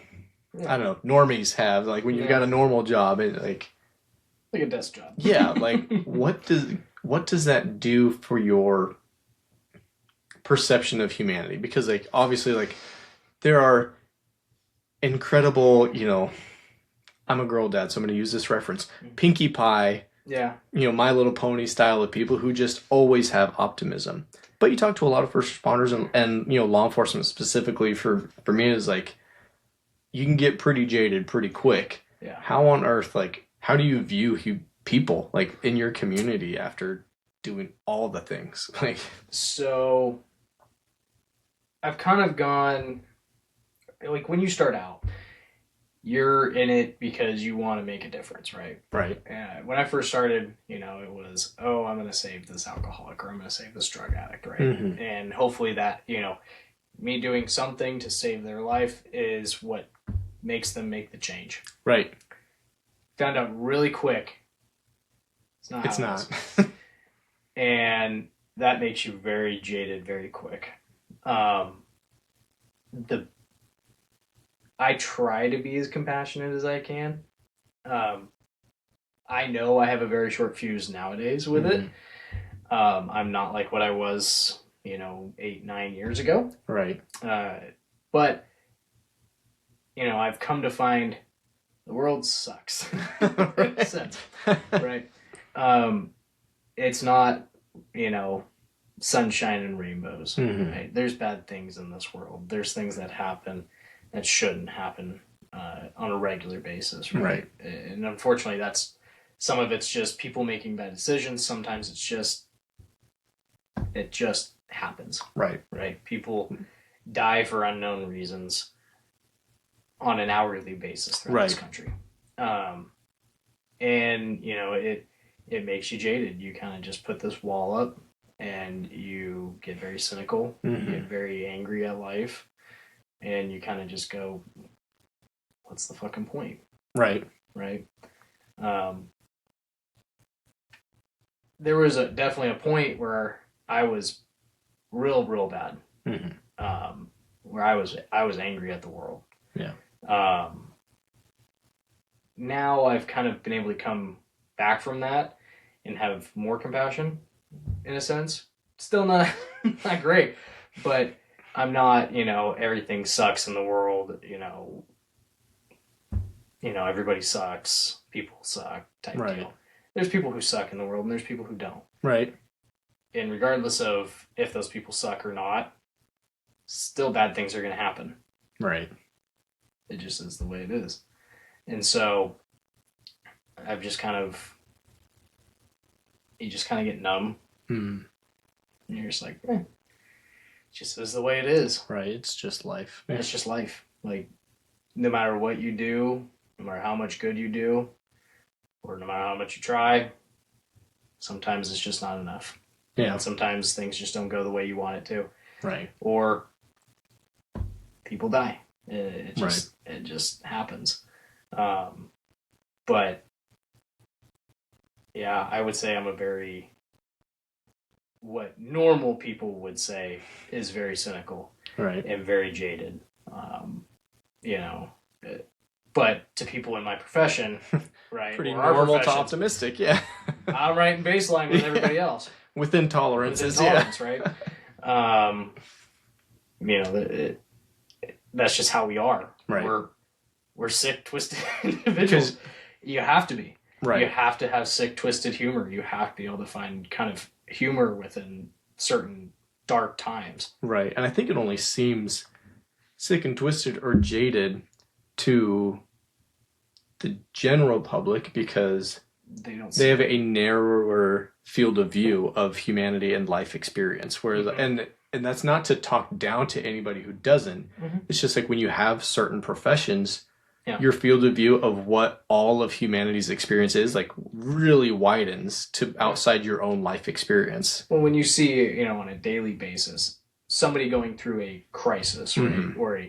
I don't know, normies have. Like when you've got a normal job, like
a desk job.
Yeah, like what does that do for your perception of humanity? Because like obviously like there are incredible, you know, I'm a girl dad, so I'm going to use this reference. Pinkie Pie, you know, My Little Pony style of people who just always have optimism. But you talk to a lot of first responders and you know, law enforcement specifically for me is like, you can get pretty jaded pretty quick.
Yeah.
How on earth, like, how do you view people like in your community after doing all the things? Like,
so I've kind of gone, like when you start out, you're in it because you want to make a difference, right?
Right.
When I first started, you know, it was, oh, I'm going to save this alcoholic or I'm going to save this drug addict, right? Mm-hmm. And hopefully that, you know, me doing something to save their life is what makes them make the change.
Right.
Found out really quick. It's not. And that makes you very jaded very quick. I try to be as compassionate as I can. I know I have a very short fuse nowadays with it. I'm not like what I was, you know, 8-9 years ago.
Right.
But, you know, I've come to find the world sucks. Right? It's not, you know, sunshine and rainbows. Mm-hmm. Right? There's bad things in this world. There's things that happen that shouldn't happen on a regular basis. Right? And unfortunately, that's Some of it's just people making bad decisions. Sometimes it just happens.
Right.
Right. People die for unknown reasons on an hourly basis throughout this country. And, you know, it makes you jaded. You kind of just put this wall up and you get very cynical. You get very angry at life. And you kind of just go, what's the fucking point?
Right.
Right. There was definitely a point where I was real bad. Where I was angry at the world.
Yeah.
Now I've kind of been able to come back from that and have more compassion, in a sense. Still not great, but I'm not, you know, everything sucks in the world, you know, everybody sucks, people suck type deal. There's people who suck in the world and there's people who don't.
Right.
And regardless of if those people suck or not, still bad things are going to happen.
Right.
It just is the way it is. And so I've just you just kind of get numb. And you're just like, it just is the way it is.
Right. It's just life.
Yeah. It's just life. Like, no matter what you do, no matter how much good you do, or no matter how much you try, sometimes it's just not enough.
Yeah.
And sometimes things just don't go the way you want it to.
Right.
Or people die. It just happens. But yeah, I would say I'm a very, what normal people would say is very cynical,
right,
and very jaded. You know, but to people in my profession, right,
pretty normal to optimistic. Yeah,
I'm right in baseline with everybody else.
Within tolerances,
right? You know, that's just how we are.
Right.
We're sick, twisted individuals. You have to be.
Right.
You have to have sick, twisted humor. You have to be able to find kind of humor within certain dark times.
Right. And I think it only seems sick and twisted or jaded to the general public because they have a narrower field of view of humanity and life experience. Whereas, and that's not to talk down to anybody who doesn't. It's just like when you have certain professions, your field of view of what all of humanity's experience is like really widens to outside your own life experience.
Well, when you see, you know, on a daily basis, somebody going through a crisis or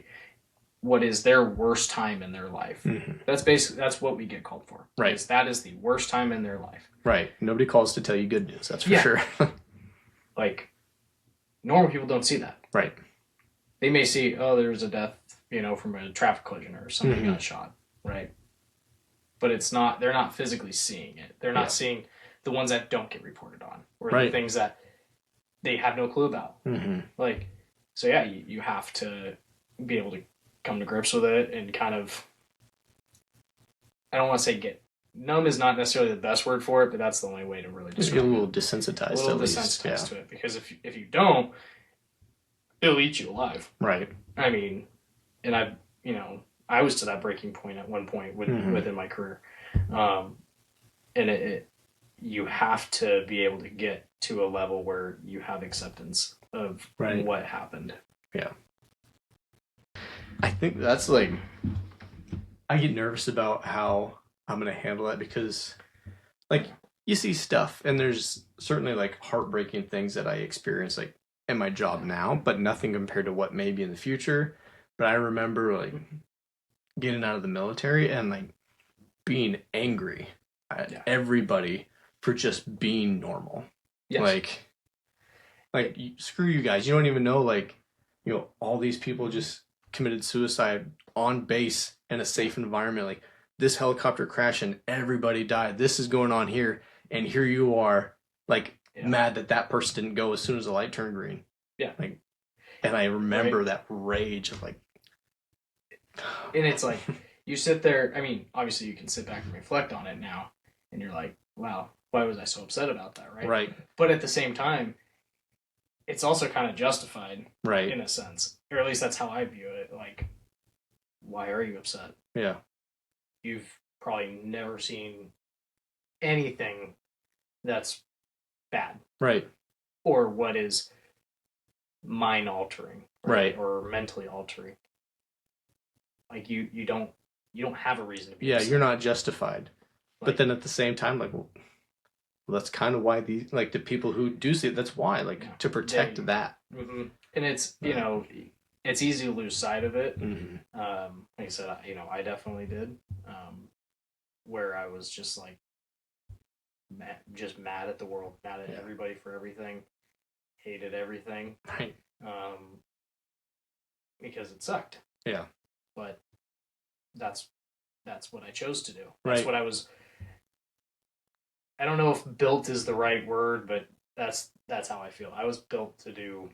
what is their worst time in their life, that's what we get called for.
Right.
That is the worst time in their life.
Right. Nobody calls to tell you good news. That's for sure.
Like, normal people don't see that.
Right.
They may see, oh, there's a death, you know, from a traffic collision or somebody got shot, right? But they're not physically seeing it. They're not seeing the ones that don't get reported on or the things that they have no clue about. Like, so yeah, you have to be able to come to grips with it and kind of, I don't want to say get numb is not necessarily the best word for it, but that's the only way to really
just get a little desensitized.
To it, because if you don't, it'll eat you alive.
Right.
I mean, and I was to that breaking point at one point within my career, and you have to be able to get to a level where you have acceptance of what happened.
Yeah. I think that's like, I get nervous about how I'm going to handle that because, like, you see stuff, and there's certainly, like, heartbreaking things that I experience, like, in my job now, but nothing compared to what may be in the future. But I remember, like, getting out of the military and, like, being angry at everybody for just being normal. Yes. Like, screw you guys. You don't even know, like, you know, all these people just committed suicide on base in a safe environment. Like, this helicopter crash and everybody died. This is going on here. And here you are, like, mad that person didn't go as soon as the light turned green. Yeah. Like, and I remember that rage of, like...
And it's like, you sit there, I mean, obviously you can sit back and reflect on it now. And you're like, wow, why was I so upset about that, right?
Right.
But at the same time, it's also kind of justified,
right,
in a sense. Or at least that's how I view it. Like, why are you upset?
Yeah.
You've probably never seen anything that's bad.
Right.
Or what is mind altering.
Right.
Or mentally altering. Like you don't have a reason to be
upset. You're not justified.
Like,
but then at the same time, like, well, that's kind of why the people who do see it, that's why, like, to protect that.
Mm-hmm. And it's, it's easy to lose sight of it.
Mm-hmm.
Like I said, I definitely did. Where I was just like, mad at the world, mad at everybody for everything, hated everything.
Right.
Because it sucked.
Yeah.
But that's what I chose to do.
Right.
That's what I was. I don't know if built is the right word, but that's how I feel. I was built to do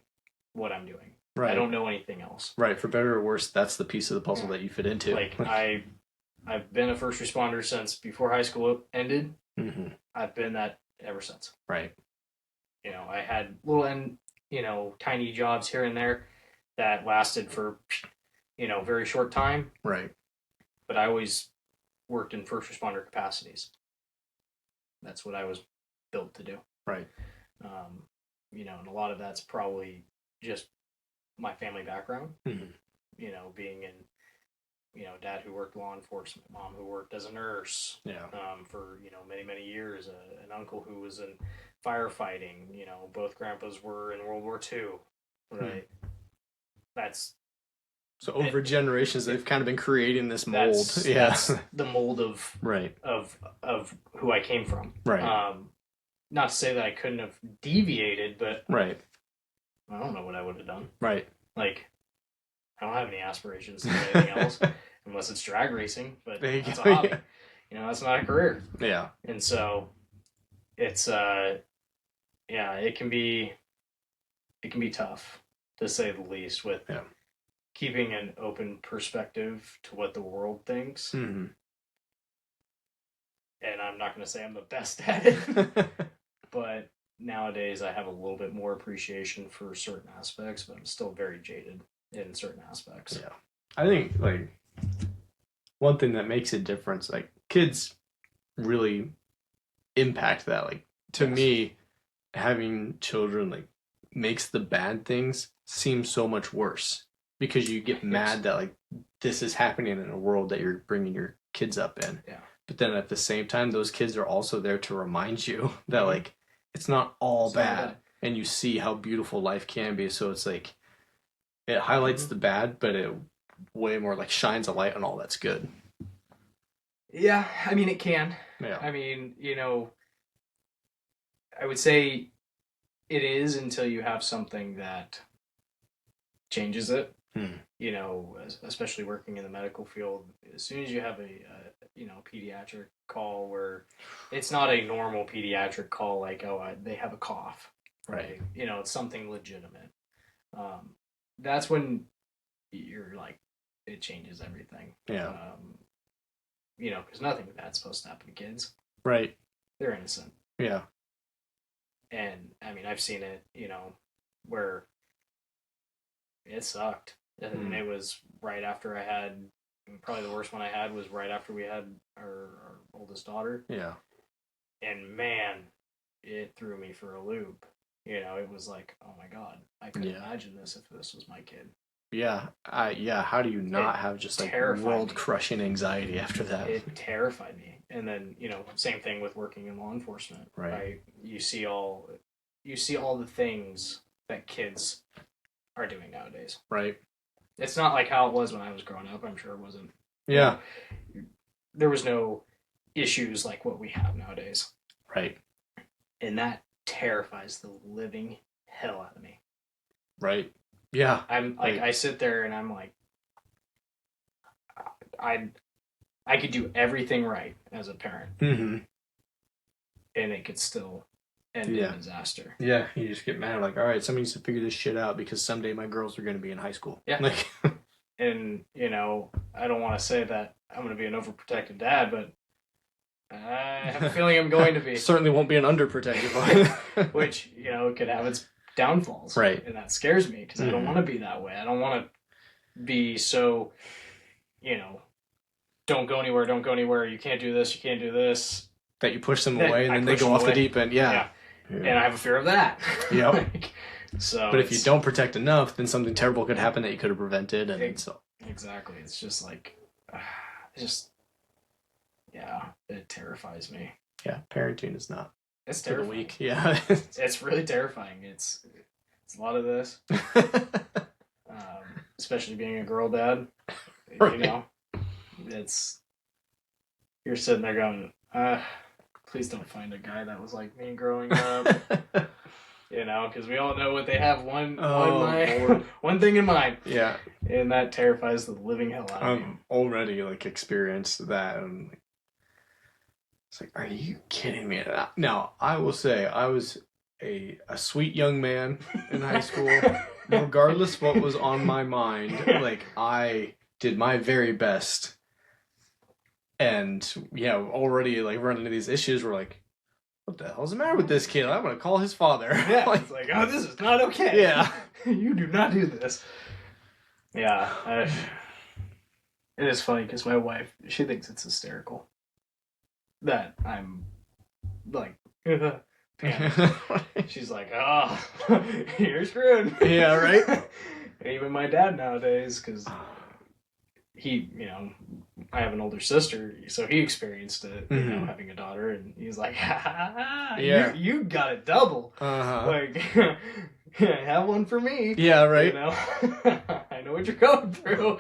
what I'm doing. Right. I don't know anything else.
Right. For better or worse, that's the piece of the puzzle that you fit into.
Like I've been a first responder since before high school ended.
Mm-hmm.
I've been that ever since.
Right.
I had little tiny jobs here and there that lasted for, very short time.
Right.
But I always worked in first responder capacities. That's what I was built to do.
Right.
And a lot of that's probably just my family background.
Mm-hmm.
Being in, dad who worked law enforcement, mom who worked as a nurse.
Yeah.
For many, many years, an uncle who was in firefighting. Both grandpas were in World War II. Right. That's.
So over generations, they've kind of been creating this mold.
That's the mold of
right
of who I came from.
Right.
Not to say that I couldn't have deviated, but
right.
I don't know what I would have done.
Right.
Like, I don't have any aspirations to do anything else unless it's drag racing. But that's a hobby. That's not a career.
Yeah.
And so it's it can be tough, to say the least, with keeping an open perspective to what the world thinks.
Mm-hmm.
And I'm not going to say I'm the best at it, but nowadays I have a little bit more appreciation for certain aspects, but I'm still very jaded in certain aspects.
Yeah. I think, like, one thing that makes a difference, like, kids really impact that. Like, to me, having children, like, makes the bad things seem so much worse. Because you get mad that, like, this is happening in a world that you're bringing your kids up in.
Yeah.
But then at the same time, those kids are also there to remind you that, like, it's not all bad. And you see how beautiful life can be. So it's like, it highlights the bad, but it way more, like, shines a light on all that's good.
Yeah, I mean, it can.
Yeah.
I mean, I would say it is until you have something that changes it. Especially working in the medical field, as soon as you have a pediatric call where it's not a normal pediatric call, like, they have a cough, right? It's something legitimate. That's when you're like, it changes everything.
Yeah.
Because nothing bad's supposed to happen to kids.
Right.
They're innocent.
Yeah.
And I mean, I've seen it, where it sucked. And it was right after I had, probably the worst one I had was right after we had our oldest daughter.
Yeah.
And man, it threw me for a loop. It was like, oh my God, I couldn't imagine this if this was my kid.
Yeah. How do you not have just, like, world-crushing anxiety after that?
It terrified me. And then, same thing with working in law enforcement. Right? You see all the things that kids are doing nowadays.
Right.
It's not like how it was when I was growing up. I'm sure it wasn't.
Yeah.
There was no issues like what we have nowadays.
Right.
And that terrifies the living hell out of me.
Right. Yeah.
I'm like, I sit there and I'm like, I could do everything right as a parent.
Mm-hmm.
And it could still end in disaster.
Yeah, you just get mad, like, all right, somebody needs to figure this shit out because someday my girls are going to be in high school.
Yeah.
Like,
and, I don't want to say that I'm going to be an overprotective dad, but I have a feeling I'm going to be.
Certainly won't be an underprotective one.
Which, could have its downfalls.
Right.
And that scares me because I don't want to be that way. I don't want to be so, don't go anywhere, you can't do this,
that you push them away and then they go off the deep end. Yeah.
And I have a fear of that.
Yep.
Like, so
but if you don't protect enough, then something terrible could happen that you could have prevented. And so
exactly. It's just like, it terrifies me.
Yeah, parenting is not.
It's terrifying.
For the weak. Yeah.
It's really terrifying. It's a lot of this. Especially being a girl dad.
Right.
You know, you're sitting there going, please don't find a guy that was like me growing up. You know, because we all know what they have one thing in mind. Yeah. And that terrifies the living hell out of me.
I've already like experienced that. And it's like, are you kidding me? Now, I will say I was a sweet young man in high school. Regardless what was on my mind, like I did my very best. And yeah, already like running into these issues, we're like, what the hell's the matter with this kid? I'm gonna call his father.
Yeah, it's like, oh, this is not okay.
Yeah.
You do not do this. Yeah. It is funny because my wife, she thinks it's hysterical that I'm like, she's like, oh, you're screwed.
Yeah, right?
And even my dad nowadays, because he, you know, I have an older sister, so he experienced it, you know, having a daughter, and he's like, you got it double. Like, have one for me.
Yeah, right.
You know, I know what you're going through.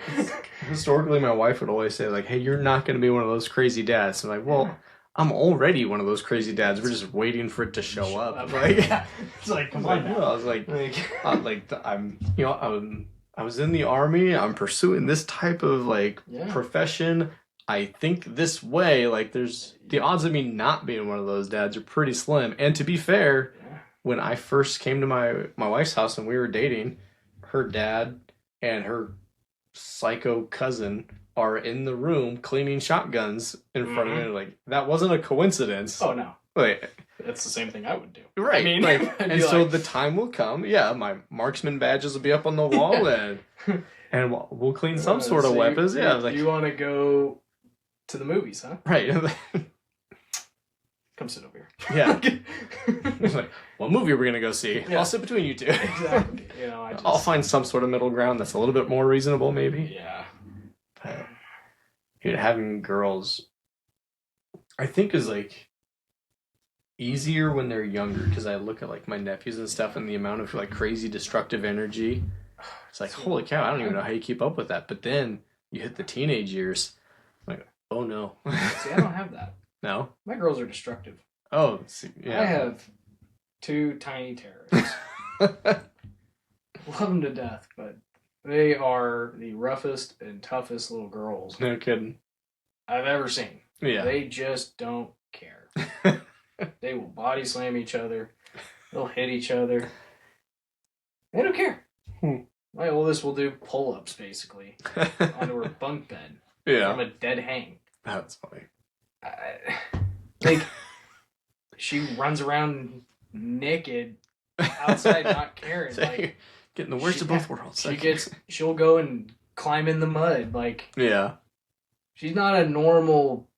Historically, my wife would always say, like, hey, you're not going to be one of those crazy dads. I'm like, well, I'm already one of those crazy dads. We're just waiting for it to show up. Like,
it's like, come on now.
I was like, I'm, you know, I was in the Army. I'm pursuing this type of like profession. I think this way. Like, there's the odds of me not being one of those dads are pretty slim. And to be fair, when I first came to my wife's house and we were dating, her dad and her psycho cousin are in the room cleaning shotguns in front of me. Like, that wasn't a coincidence.
Oh no.
Like,
that's the same thing I would do.
Right. I mean, like, and so the time will come. Yeah, my marksman badges will be up on the wall, and we'll clean some sort of weapons. Yeah, I was like,
you want to go to the movies, huh?
Right.
Come sit over here.
Yeah. It's like, what movie are we gonna go see? Yeah. I'll sit between you two.
Exactly. You know,
I'll find some sort of middle ground that's a little bit more reasonable, maybe.
Yeah.
But, dude, having girls, I think, is like easier when they're younger, because I look at like my nephews and stuff and the amount of like crazy destructive energy. It's like, holy cow, I don't even know how you keep up with that. But then you hit the teenage years, like, oh no.
See, I don't have that.
No?
My girls are destructive.
Oh, see, yeah.
I have 2 tiny terrorists. Love them to death, but they are the roughest and toughest little girls.
No kidding.
I've ever seen.
Yeah.
They just don't care. They will body slam each other. They'll hit each other. They don't care. My oldest will do pull-ups, basically, onto her bunk bed from a dead hang.
That's funny.
Like, she runs around naked outside, not caring. Like,
getting the worst of both worlds.
She'll go and climb in the mud. Like,
yeah,
she's not a normal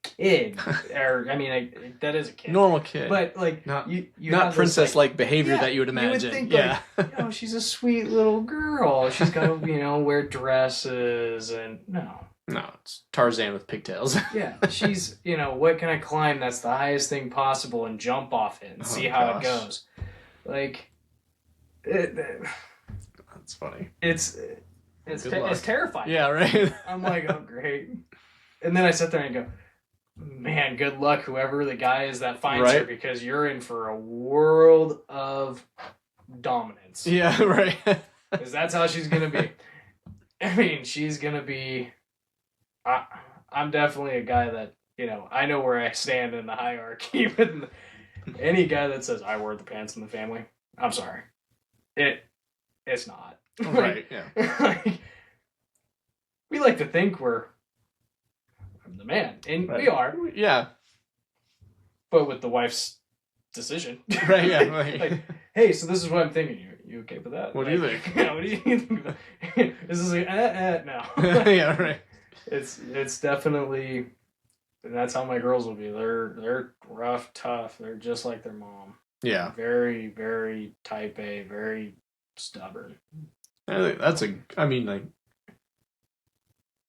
kid, or I mean, that is a kid,
normal kid,
but like
not
not
princess-like behavior that you would imagine.
You would think, like, she's a sweet little girl. She's got to, wear dresses and
No, it's Tarzan with pigtails.
Yeah, she's, what can I climb that's the highest thing possible and jump off it and see how it goes. Like,
that's funny.
It's terrifying.
Yeah, right?
I'm like, oh, great. And then I sit there and go, man, good luck whoever the guy is that finds her, because you're in for a world of dominance.
Yeah, right.
Because that's how she's going to be. I mean, she's going to be... I'm definitely a guy that, I know where I stand in the hierarchy, but any guy that says I wear the pants in the family, I'm sorry. It's not.
Right, yeah.
We like to think I'm the man, and we are.
Yeah.
But with the wife's decision.
Right, yeah. Right.
Like, hey, so this is what I'm thinking. You okay with that?
What do you think?
What do you think? Is this like, no.
Yeah, right.
It's definitely And that's how my girls will be. They're rough, tough. They're just like their mom.
Yeah.
Very, very type A, very stubborn.
I mean, like,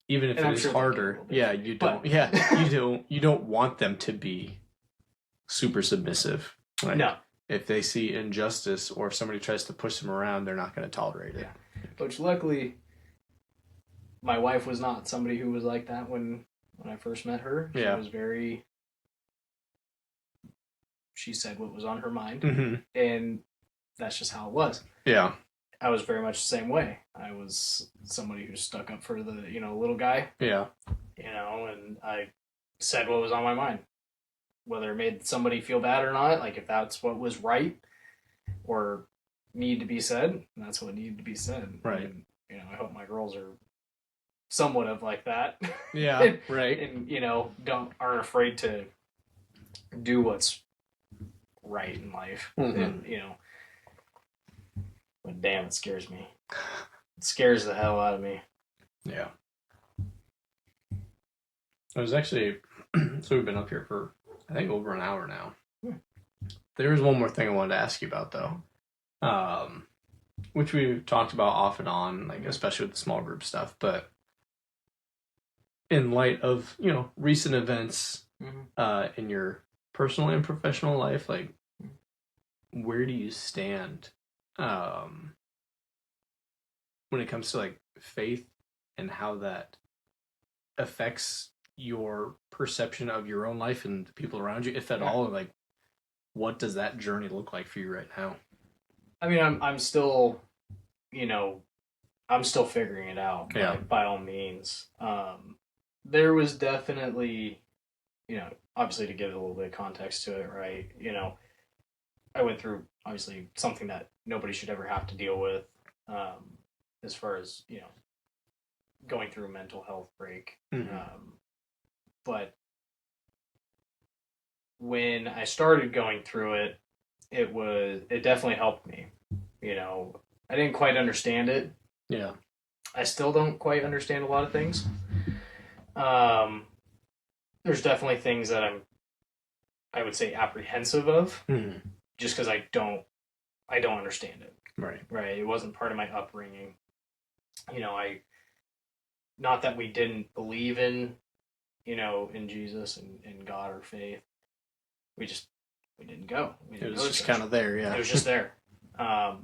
even if it is harder, you don't want them to be super submissive. Like, no. If they see injustice or if somebody tries to push them around, they're not going to tolerate it.
Yeah. Which luckily, my wife was not somebody who was like that when I first met her. She was very... She said what was on her mind, and that's just how it was. Yeah. I was very much the same way. I was somebody who stuck up for the, little guy. Yeah. And I said what was on my mind. Whether it made somebody feel bad or not, like if that's what was right or need to be said, that's what needed to be said. Right. And, I hope my girls are somewhat of like that. Yeah, and, right. And, aren't afraid to do what's right in life. And, but damn, it scares me. It scares the hell out of me.
Yeah. I was actually, so we've been up here for, I think, over an hour now. There was one more thing I wanted to ask you about, though, which we've talked about off and on, like especially with the small group stuff. But in light of, recent events in your personal and professional life, like, where do you stand when it comes to like faith and how that affects your perception of your own life and the people around you, if at all? Like, what does that journey look like for you right now?
I mean, I'm still, I'm still figuring it out. Yeah. By all means, there was definitely, obviously to give a little bit of context to it, right? I went through obviously something that nobody should ever have to deal with, as far as going through a mental health break. But when I started going through it, it definitely helped me. I didn't quite understand it. Yeah. I still don't quite understand a lot of things. There's definitely things that I would say apprehensive of, just because I don't understand it. Right. Right. It wasn't part of my upbringing. Not that we didn't believe in, in Jesus and God or faith. We didn't go.
It was just kind of there. Yeah.
It was just there. I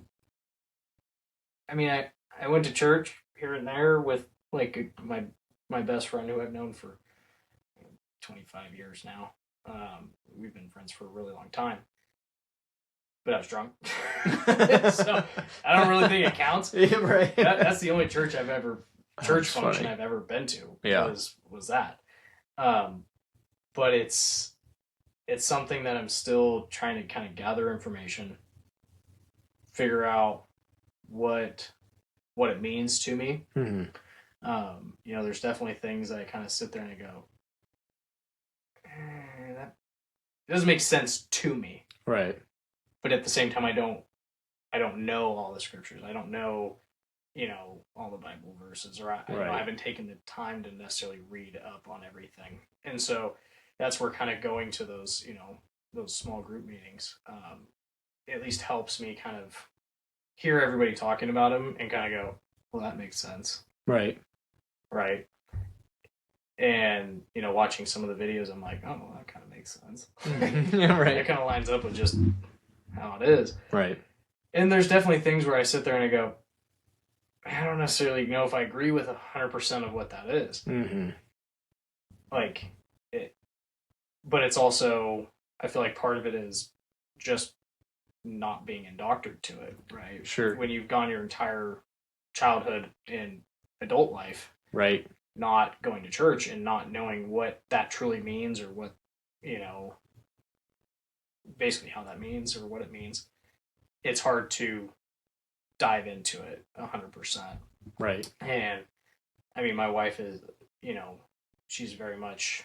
mean, I went to church here and there with like my best friend who I've known for 25 years now. We've been friends for a really long time. But I was drunk. So I don't really think it counts. Yeah, right. That's the only church function I've ever been to. Yeah. Was that. But it's something that I'm still trying to kind of gather information, figure out what it means to me. There's definitely things that I kind of sit there and I go, that doesn't make sense to me. Right. But at the same time, I don't know all the scriptures. I don't know, all the Bible verses, or I haven't taken the time to necessarily read up on everything. And so that's where kind of going to those, those small group meetings, at least helps me kind of hear everybody talking about them and kind of go, well, that makes sense. Right. Right. And, watching some of the videos, I'm like, oh, well, that kind of makes sense. Yeah, right. It kind of lines up with just how it is. Right. And there's definitely things where I sit there and I go, I don't necessarily know if I agree with 100% of what that is. Like, but it's also, I feel like part of it is just not being indoctrinated to it, right? Sure. When you've gone your entire childhood and adult life, right, not going to church and not knowing what that truly means or what, basically how that means or what it means, it's hard to dive into it 100%. Right. And I mean, my wife is, she's very much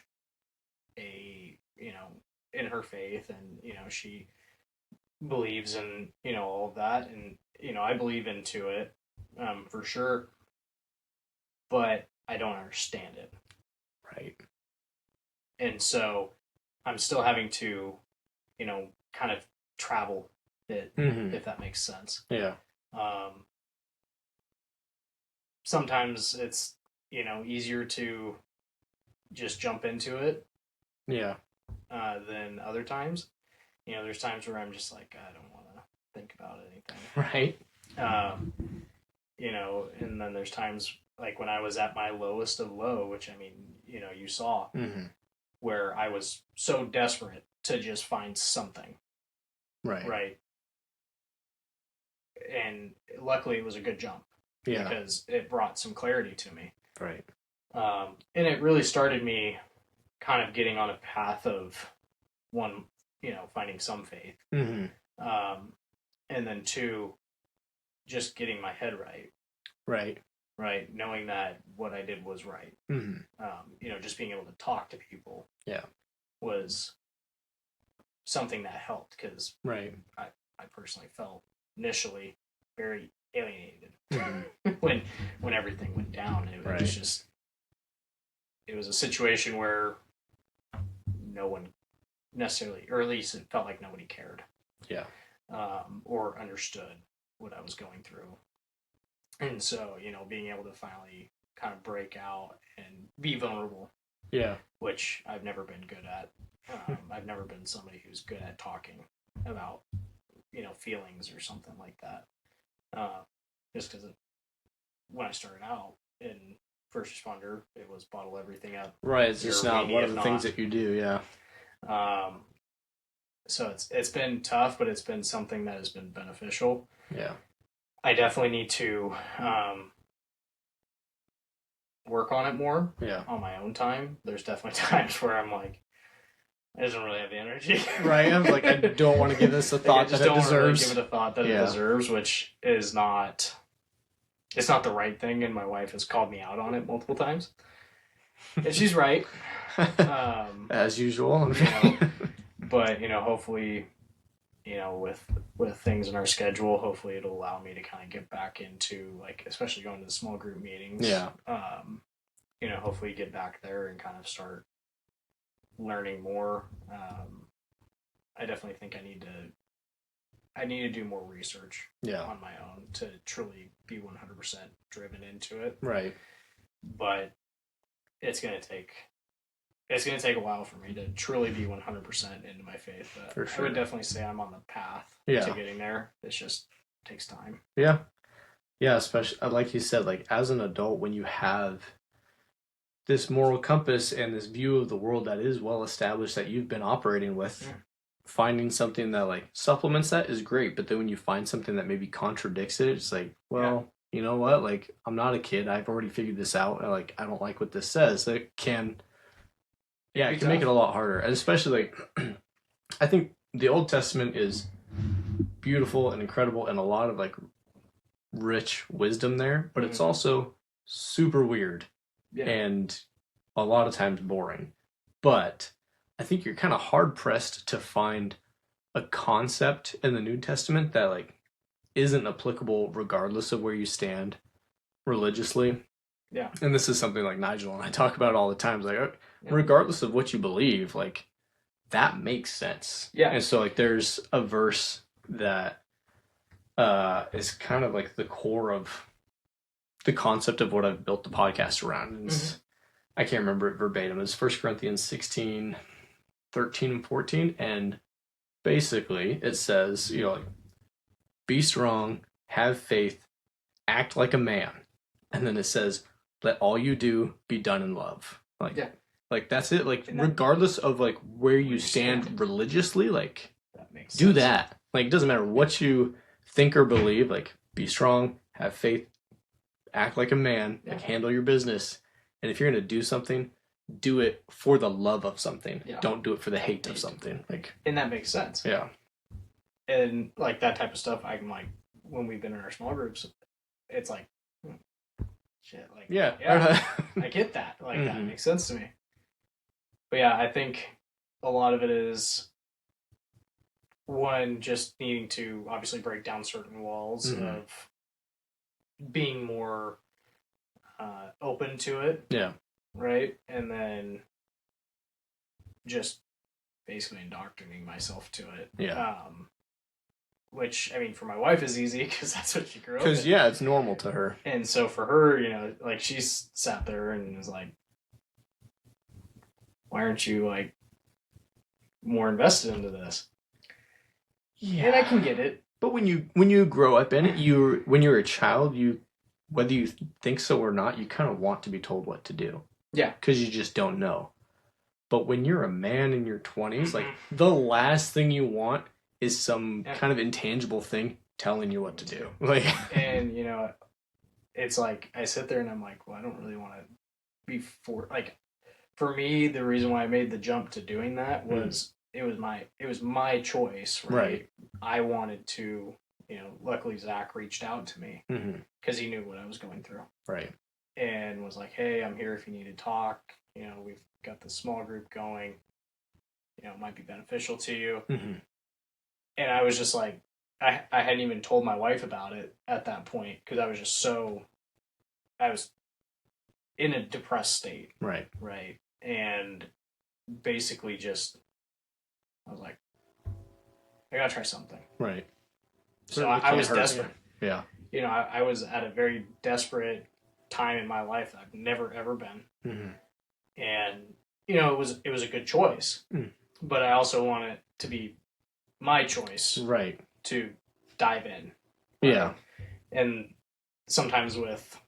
in her faith, and, she believes in, all of that. And, I believe into it, for sure, but I don't understand it. Right. And so I'm still having to, kind of travel it, if that makes sense.
Yeah.
Sometimes it's, easier to just jump into it.
Yeah.
Than other times. There's times where I'm just like, I don't want to think about anything.
Right.
And then there's times like when I was at my lowest of low, which I mean, you saw, where I was so desperate to just find something.
Right.
Right. And luckily it was a good jump.
Yeah.
Because it brought some clarity to me.
Right.
And it really started me kind of getting on a path of, one, finding some faith. And then two, just getting my head right.
Right.
Right. Knowing that what I did was right. Just being able to talk to people.
Yeah.
Was something that helped because
right.
I personally felt initially very alienated when everything went down. It was just, it was a situation where no one necessarily, or at least it felt like nobody cared.
Yeah.
Or understood what I was going through. And so, being able to finally kind of break out and be vulnerable.
Yeah.
Which I've never been good at. I've never been somebody who's good at talking about, feelings or something like that. Just because when I started out in first responder, it was bottle everything up.
Right. It's just not one of the things that you do. Yeah.
So it's been tough, but it's been something that has been beneficial.
Yeah.
I definitely need to work on it more.
Yeah.
On my own time. There's definitely times where I'm like, I just don't really have the energy.
Right. I'm like, I don't want to give this a thought that it deserves.
Really give it a thought that it deserves, which is not. It's not the right thing, and my wife has called me out on it multiple times, and she's right.
As usual.
But hopefully, with things in our schedule, hopefully it'll allow me to kind of get back into, like, especially going to the small group meetings.
Yeah.
Hopefully get back there and kind of start learning more. I definitely think I need to do more research on my own to truly be 100% driven into it.
Right.
But it's going to take a while for me to truly be 100% into my faith. But for sure. I would definitely say I'm on the path to getting there. It just takes time.
Yeah. Yeah, especially like you said, like as an adult, when you have this moral compass and this view of the world that is well established that you've been operating with, finding something that like supplements that is great. But then when you find something that maybe contradicts it, it's like, well, you know what? Like, I'm not a kid. I've already figured this out. And, like, I don't like what this says. It can make it a lot harder. And especially like, I think the Old Testament is beautiful and incredible and a lot of like rich wisdom there, but it's also super weird and a lot of times boring. But I think you're kind of hard pressed to find a concept in the New Testament that like isn't applicable regardless of where you stand religiously.
Yeah.
And this is something like Nigel and I talk about all the time. It's like, regardless of what you believe, like that makes sense.
Yeah.
And so like there's a verse that is kind of like the core of the concept of what I've built the podcast around. And I can't remember it verbatim. It's 1 Corinthians 16, 13 and 14. And basically it says, like, be strong, have faith, act like a man. And then it says, let all you do be done in love. Like that's it. Like regardless of like where you stand religiously, like
that makes
do
sense.
that. Like it doesn't matter what you think or believe, like be strong, have faith, act like a man, like handle your business. And if you're going to do something, do it for the love of something. Don't do it for the hate of something. Like,
and that makes sense.
Yeah.
And like that type of stuff, I'm like, when we've been in our small groups, it's like, shit, like, I get that. Like that makes sense to me. But yeah, I think a lot of it is one, just needing to obviously break down certain walls of being more open to it.
Yeah.
Right. And then just basically indoctrinating myself to it.
Yeah.
Which, I mean, for my wife is easy because that's what she grew up in.
Because, yeah, it's normal to her.
And so for her, you know, like, she's sat there and was like, why aren't you, like, more invested into this? Yeah. And I can get it.
But when you grow up in it, when you're a child, whether you think so or not, you kind of want to be told what to do.
Yeah.
Because you just don't know. But when you're a man in your 20s, like, the last thing you want is some kind of intangible thing telling you what to do. Like,
and, you know, it's like, I sit there and I'm like, well, I don't really want to be for me, the reason why I made the jump to doing that was it was my choice, right? I wanted to, you know, luckily Zach reached out to me because he knew what I was going through.
Right.
And was like, hey, I'm here if you need to talk. You know, we've got this small group going. You know, it might be beneficial to you. And I was just like, I hadn't even told my wife about it at that point because I was in a depressed state.
Right.
Right. And basically I was like, I gotta try something.
Right.
So I was desperate.
Yeah.
You know, I was at a very desperate time in my life that I've never, ever been. And, you know, it was a good choice. But I also want it to be my choice.
Right.
To dive in.
Right? Yeah.
And sometimes with,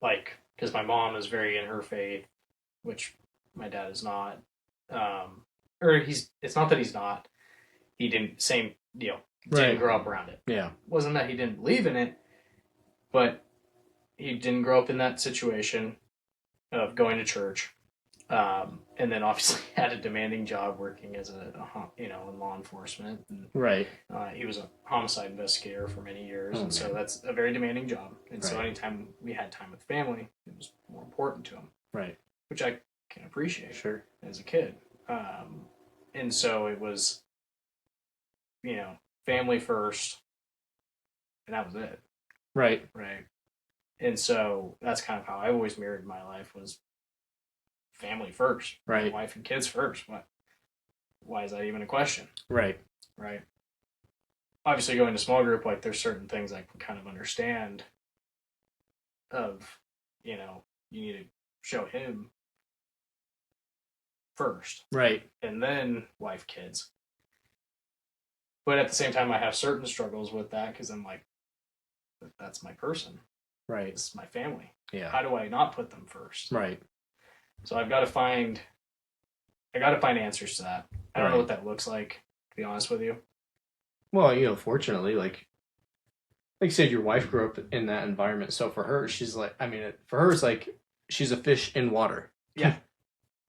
like, because my mom is very in her faith, which my dad is not. It's not that he's not. He didn't, same deal. Didn't grow up around it. Yeah. Wasn't that he didn't believe in it, but he didn't grow up in that situation of going to church. And then obviously had a demanding job working as in law enforcement. And, right. He was a homicide investigator for many years. And so that's a very demanding job. And so anytime we had time with family, it was more important to him. Right. Which I can appreciate. Sure. As a kid. And so it was, you know, family first. And that was it. Right. Right. And so that's kind of how I always mirrored my life was family first. Right. Wife and kids first. Why is that even a question? Right. Right. Obviously going to small group, like there's certain things I can kind of understand of, you know, you need to show him first. Right. And then wife, kids. But at the same time, I have certain struggles with that because I'm like, that's my person. Right. This is my family. Yeah. How do I not put them first? Right. So I've got to find answers to that. I don't know what that looks like, to be honest with you. Well, you know, fortunately, like you said, your wife grew up in that environment. So for her, she's like, I mean, for her, it's like she's a fish in water. Yeah.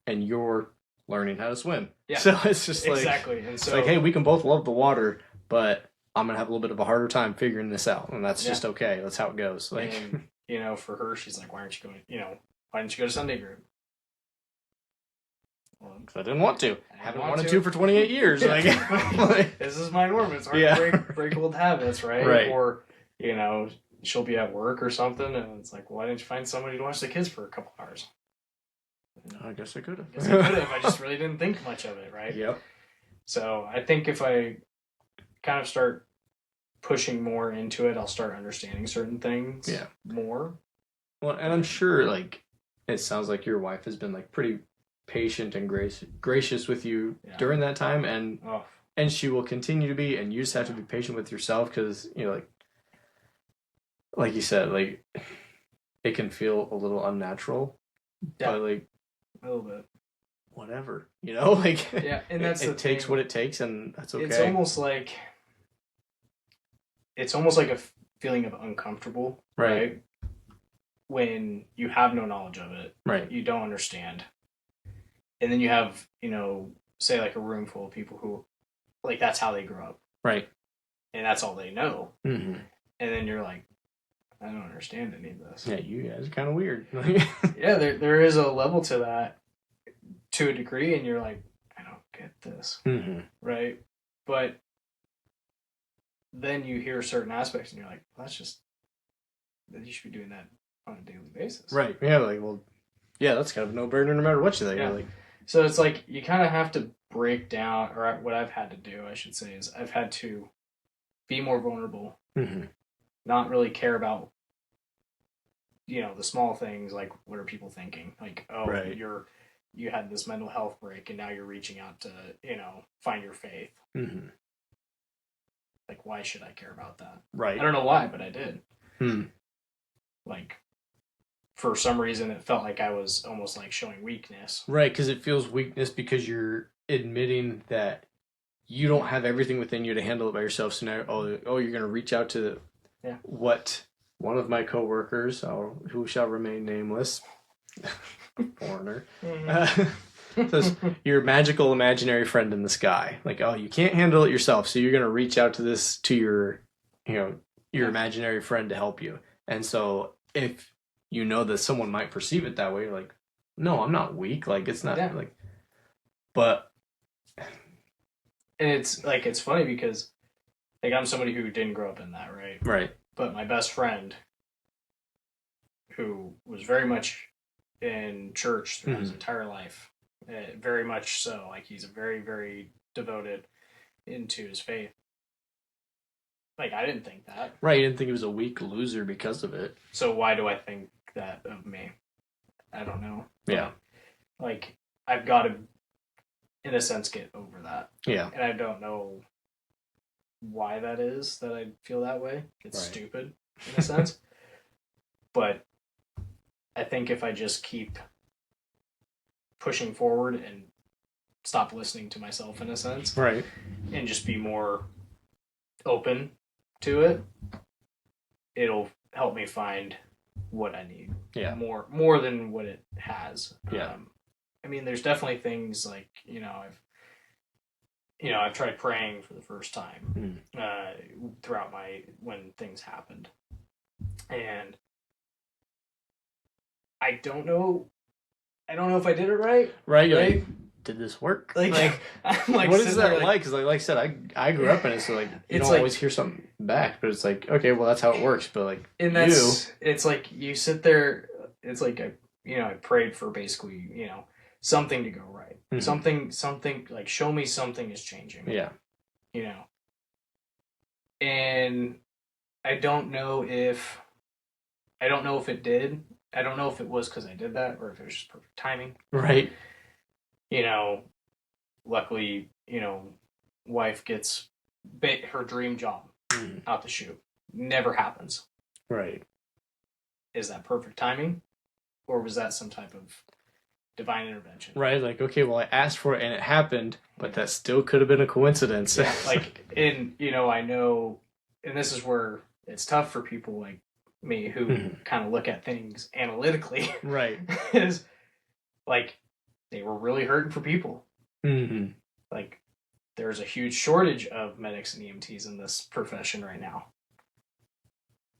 And you're learning how to swim. Yeah. So it's just like, exactly. And so, it's like, hey, we can both love the water, but I'm going to have a little bit of a harder time figuring this out. And that's just okay. That's how it goes. Like, and, you know, for her, she's like, why didn't you go to Sunday group? Well, because I didn't want to. I haven't wanted to for 28 years. Like, this is my norm. It's hard to break old habits, right? Right. Or, you know, she'll be at work or something, and it's like, why didn't you find somebody to watch the kids for a couple hours? I guess I could have. I just really didn't think much of it, right? Yep. So I think if I kind of start pushing more into it, I'll start understanding certain things more. Well, and I'm sure, like, it sounds like your wife has been, like, pretty patient and gracious with you during that time, and she will continue to be, and you just have to be patient with yourself because, you know, like you said, like, it can feel a little unnatural, but, like, a little bit. Whatever, you know, like, yeah, and that's it takes what it takes, and that's okay. It's almost like a feeling of uncomfortable, right? When you have no knowledge of it, right? You don't understand. And then you have, you know, say like a room full of people who, like, that's how they grew up. Right. And that's all they know. Mm-hmm. And then you're like, I don't understand any of this. Yeah, you guys are kind of weird. Yeah, there is a level to that to a degree, and you're like, I don't get this. Mm-hmm. Right? But then you hear certain aspects, and you're like, well, you should be doing that on a daily basis. Right. Yeah, like, well, yeah, that's kind of no burden no matter what you think. Yeah. Like, So it's like you kind of have to break down, or what I've had to do, I should say, is I've had to be more vulnerable, not really care about, the small things, like what are people thinking? Like, oh, you had this mental health break and now you're reaching out to, find your faith. Like, why should I care about that?
Right.
I don't know why, but I did. Like, for some reason, it felt like I was almost like showing weakness.
Right, because it feels weakness because you're admitting that you don't have everything within you to handle it by yourself. So now, you're going to reach out to what one of my coworkers, who shall remain nameless, foreigner, says, your magical imaginary friend in the sky. Like, oh, you can't handle it yourself, so you're going to reach out to your imaginary friend to help you. And so if you know that someone might perceive it that way, you're like, no, I'm not weak. Like, it's not like, but.
And it's funny because, like, I'm somebody who didn't grow up in that, right?
Right.
But my best friend, who was very much in church throughout his entire life, very much so, like, he's very, very devoted into his faith. Like, I didn't think that.
Right, you didn't think he was a weak loser because of it.
So why do I think that of me? I don't know.
Yeah.
Like, I've got to, in a sense, get over that.
Yeah.
And I don't know why that is that I feel that way. It's stupid, in a sense. But I think if I just keep pushing forward and stop listening to myself, in a sense.
Right.
And just be more open to it, it'll help me find what I need.
Yeah.
More than what it has.
Yeah.
I mean, there's definitely things like, I've tried praying for the first time throughout when things happened. And I don't know if I did it right.
Right. Like, did this work?
Like I'm like,
what is that like? Because like I said, I grew up in it, so like you don't always hear something back, but it's like, okay, well that's how it works. But like,
it's like you sit there. It's like I prayed for basically something to go right, something like show me something is changing.
Yeah.
And I don't know if it did. I don't know if it was because I did that or if it was just perfect timing.
Right.
Luckily, wife gets her dream job out the chute. Never happens.
Right.
Is that perfect timing? Or was that some type of divine intervention?
Right. Like, okay, well, I asked for it and it happened, but that still could have been a coincidence.
Yeah, like, and, I know, and this is where it's tough for people like me who kind of look at things analytically.
Right.
Is like, they were really hurting for people. Like, there's a huge shortage of medics and EMTs in this profession right now.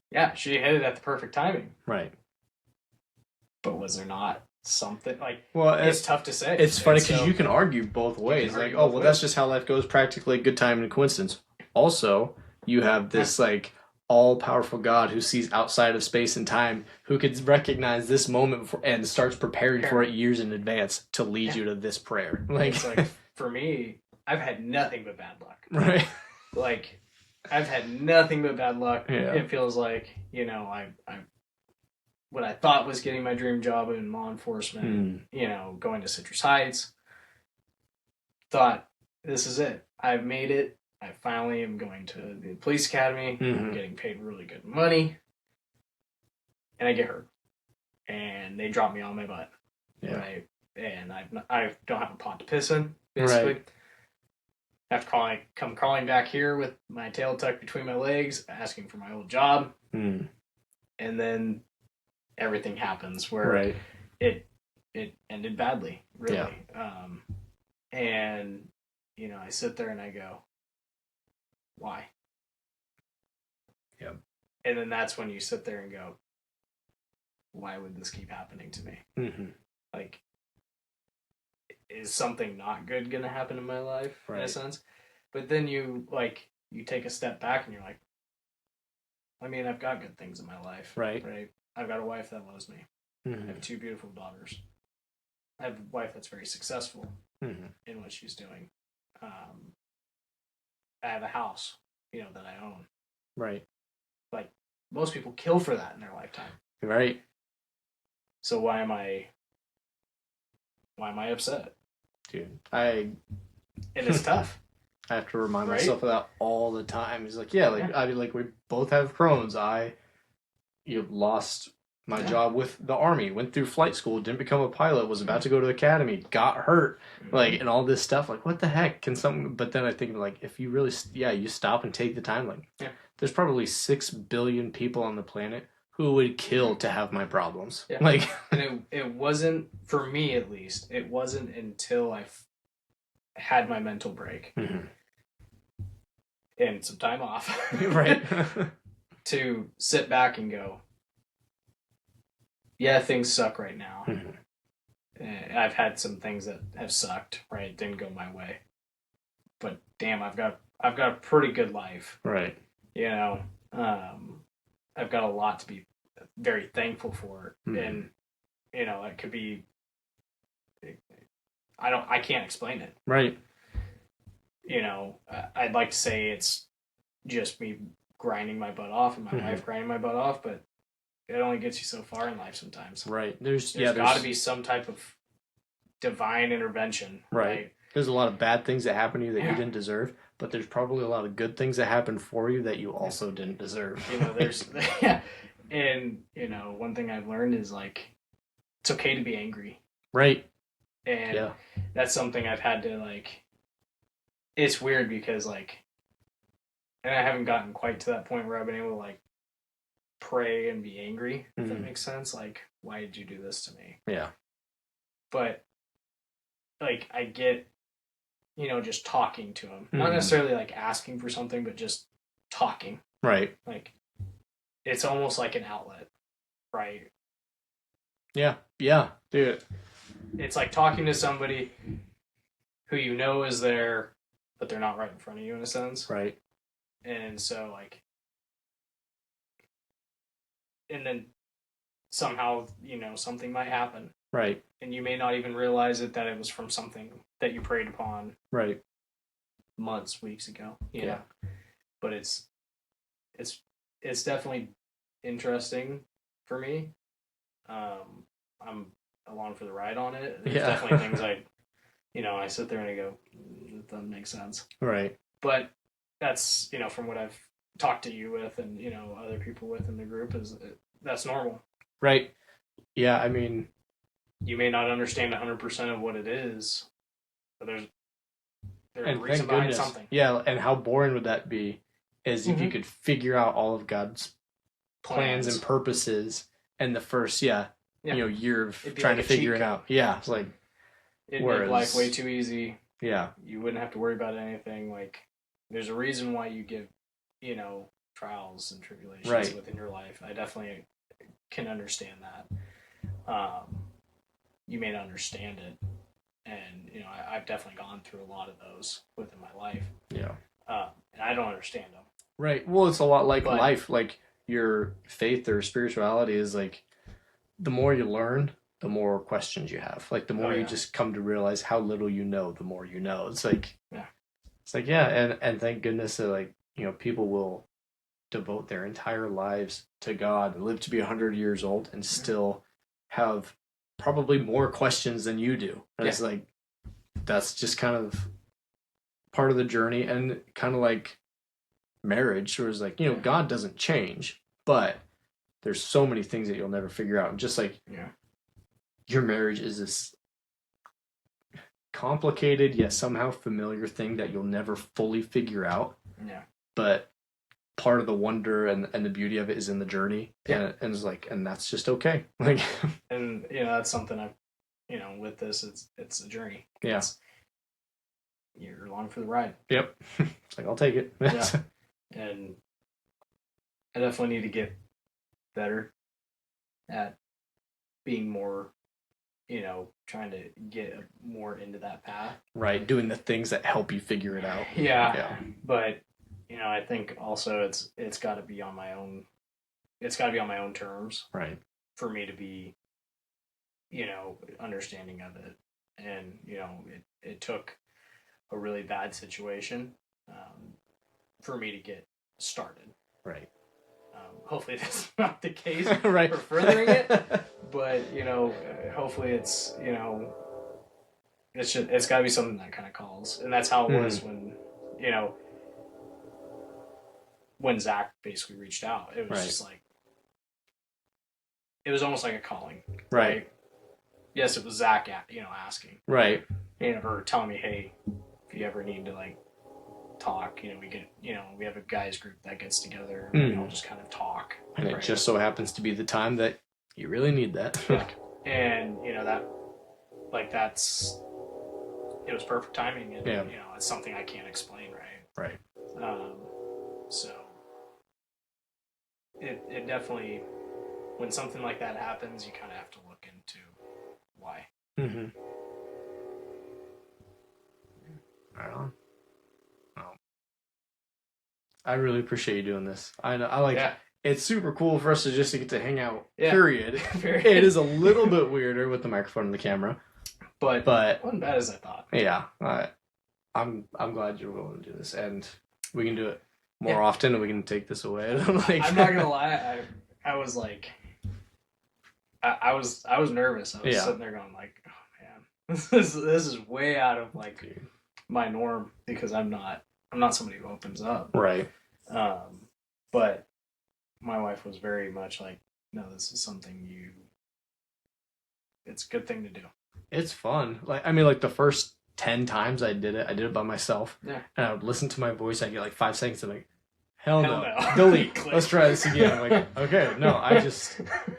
Yeah, she hit it at the perfect timing.
Right.
But was there not something like?
Well,
it's tough to say.
It's funny because you can argue both ways. Like, oh, well, that's just how life goes. Practically good time and coincidence. Also, you have this like all-powerful God who sees outside of space and time, who could recognize this moment and starts preparing for it years in advance to lead you to this prayer. Like,
it's like, for me, I've had nothing but bad luck.
Right.
Like, I've had nothing but bad luck.
Yeah.
It feels like, I what I thought was getting my dream job in law enforcement, going to Citrus Heights, thought, this is it. I've made it. I finally am going to the police academy. I'm getting paid really good money. And I get hurt. And they drop me on my butt.
Yeah.
Right? And I don't have a pot to piss in, basically.
Right.
I have to come crawling back here with my tail tucked between my legs, asking for my old job. And then everything happens where it ended badly, really. Yeah. And, I sit there and I go, why?
Yep.
And then that's when you sit there and go, why would this keep happening to me? Like, is something not good going to happen in my life, in a sense? But then you take a step back and you're like, I mean, I've got good things in my life. Right? I've got a wife that loves me. I have 2 beautiful daughters. I have a wife that's very successful
Mm-hmm.
in what she's doing. I have a house, that I own.
Right.
Like, most people kill for that in their lifetime.
Right.
So why am I upset?
Dude,
and it's tough.
I have to remind myself of that all the time. He's like, yeah, we both have Crohn's. Lost my job with the Army, went through flight school, didn't become a pilot, was about to go to the academy, got hurt, and all this stuff. Like, what the heck can something? But then I think, like, if you really, you stop and take the time, like, there's probably 6 billion people on the planet who would kill to have my problems.
Yeah.
Like,
and it wasn't, for me at least, it wasn't until I had my mental break and some time off,
right,
to sit back and go, yeah, things suck right now. I've had some things that have sucked, right? Didn't go my way, but damn, I've got a pretty good life,
right?
I've got a lot to be very thankful for, and it could be. I can't explain it,
right?
I'd like to say it's just me grinding my butt off and my wife grinding my butt off, but it only gets you so far in life sometimes.
Right.
There's got to be some type of divine intervention. Right.
There's a lot of bad things that happen to you that you didn't deserve, but there's probably a lot of good things that happen for you that you also didn't deserve.
And one thing I've learned is, like, it's okay to be angry.
Right.
And that's something I've had to, like, it's weird because, like, and I haven't gotten quite to that point where I've been able to, like, pray and be angry, if that makes sense. Like, why did you do this to me?
Yeah.
But, like, I get, just talking to him. Not necessarily, like, asking for something, but just talking.
Right.
Like, it's almost like an outlet, right?
Yeah. Yeah. Dude.
It's like talking to somebody who is there, but they're not right in front of you, in a sense.
Right.
And so, like, and then somehow, something might happen.
Right.
And you may not even realize it, that it was from something that you prayed upon.
Right.
Months, weeks ago. Yeah. But it's definitely interesting for me. I'm along for the ride on it. There's definitely things I sit there and I go, that doesn't make sense.
Right.
But that's, from what I've talked to you with and, other people with in the group, that's normal.
Right. Yeah, I mean,
you may not understand 100% of what it is, but there's a reason
thank
behind
goodness.
Something.
Yeah, and how boring would that be if you could figure out all of God's plans and purposes in the first year of trying to figure it out. Yeah, it's like,
it'd make life way too easy.
Yeah.
You wouldn't have to worry about anything. Like, there's a reason why you give, trials and tribulations within your life. I definitely can understand that. You may not understand it. And, I've definitely gone through a lot of those within my life.
Yeah.
And I don't understand them.
Right. Well, it's a lot like life. Like, your faith or spirituality is like, the more you learn, the more questions you have. Like, the more you just come to realize how little you know, the more you know. It's like, and thank goodness that, like, people will devote their entire lives to God and live to be 100 years old and still have probably more questions than you do. And it's like, that's just kind of part of the journey, and kind of like marriage, where it's like, God doesn't change, but there's so many things that you'll never figure out. And just like your marriage is this complicated yet somehow familiar thing that you'll never fully figure out.
Yeah.
But part of the wonder and the beauty of it is in the journey. Yeah. And it's like, and that's just okay. Like,
and that's something I've, with this, it's a journey.
Yeah.
You're along for the ride.
Yep. It's like, I'll take it.
Yeah. And I definitely need to get better at being more, trying to get more into that path.
Right. Doing the things that help you figure it out.
Yeah. But, I think also it's got to be on my own. It's got to be on my own terms.
Right.
For me to be understanding of it. And, it took a really bad situation for me to get started.
Right.
Hopefully that's not the case
right.
for furthering it, but, hopefully it's, it's got to be something that kind of calls. And that's how it was when Zach basically reached out. It was just like, it was almost like a calling. Right. Yes, it was Zach, asking.
Right.
Or telling me, hey, if you ever need to, like, talk, we have a guys group that gets together and we all just kind of talk.
And it just so happens to be the time that you really need that.
Yeah. And, it was perfect timing, and, it's something I can't explain, right?
Right.
So, it definitely, when something like that happens, you kind of have to look into why.
Mm-hmm. Right on. Well, I really appreciate you doing this. I like it's super cool for us to get to hang out. Yeah. Period. It is a little bit weirder with the microphone and the camera, but
wasn't bad as I thought.
Yeah, I'm glad you're willing to do this, and we can do it more often, and we can take this away.
I'm not gonna lie, I was like, I was nervous. I was sitting there going like, oh man, this is way out of like my norm, because I'm not somebody who opens up.
Right.
But my wife was very much like, no, this is something it's a good thing to do.
It's fun. Like the first 10 times I did it by myself. Yeah. And I would listen to my voice. I'd get like 5 seconds and like, hell no. Delete. Let's try this again. I'm like, okay, no,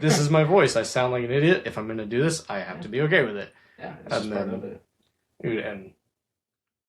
this is my voice. I sound like an idiot. If I'm going to do this, I have to be okay with it.
Yeah, it's just part of it.
And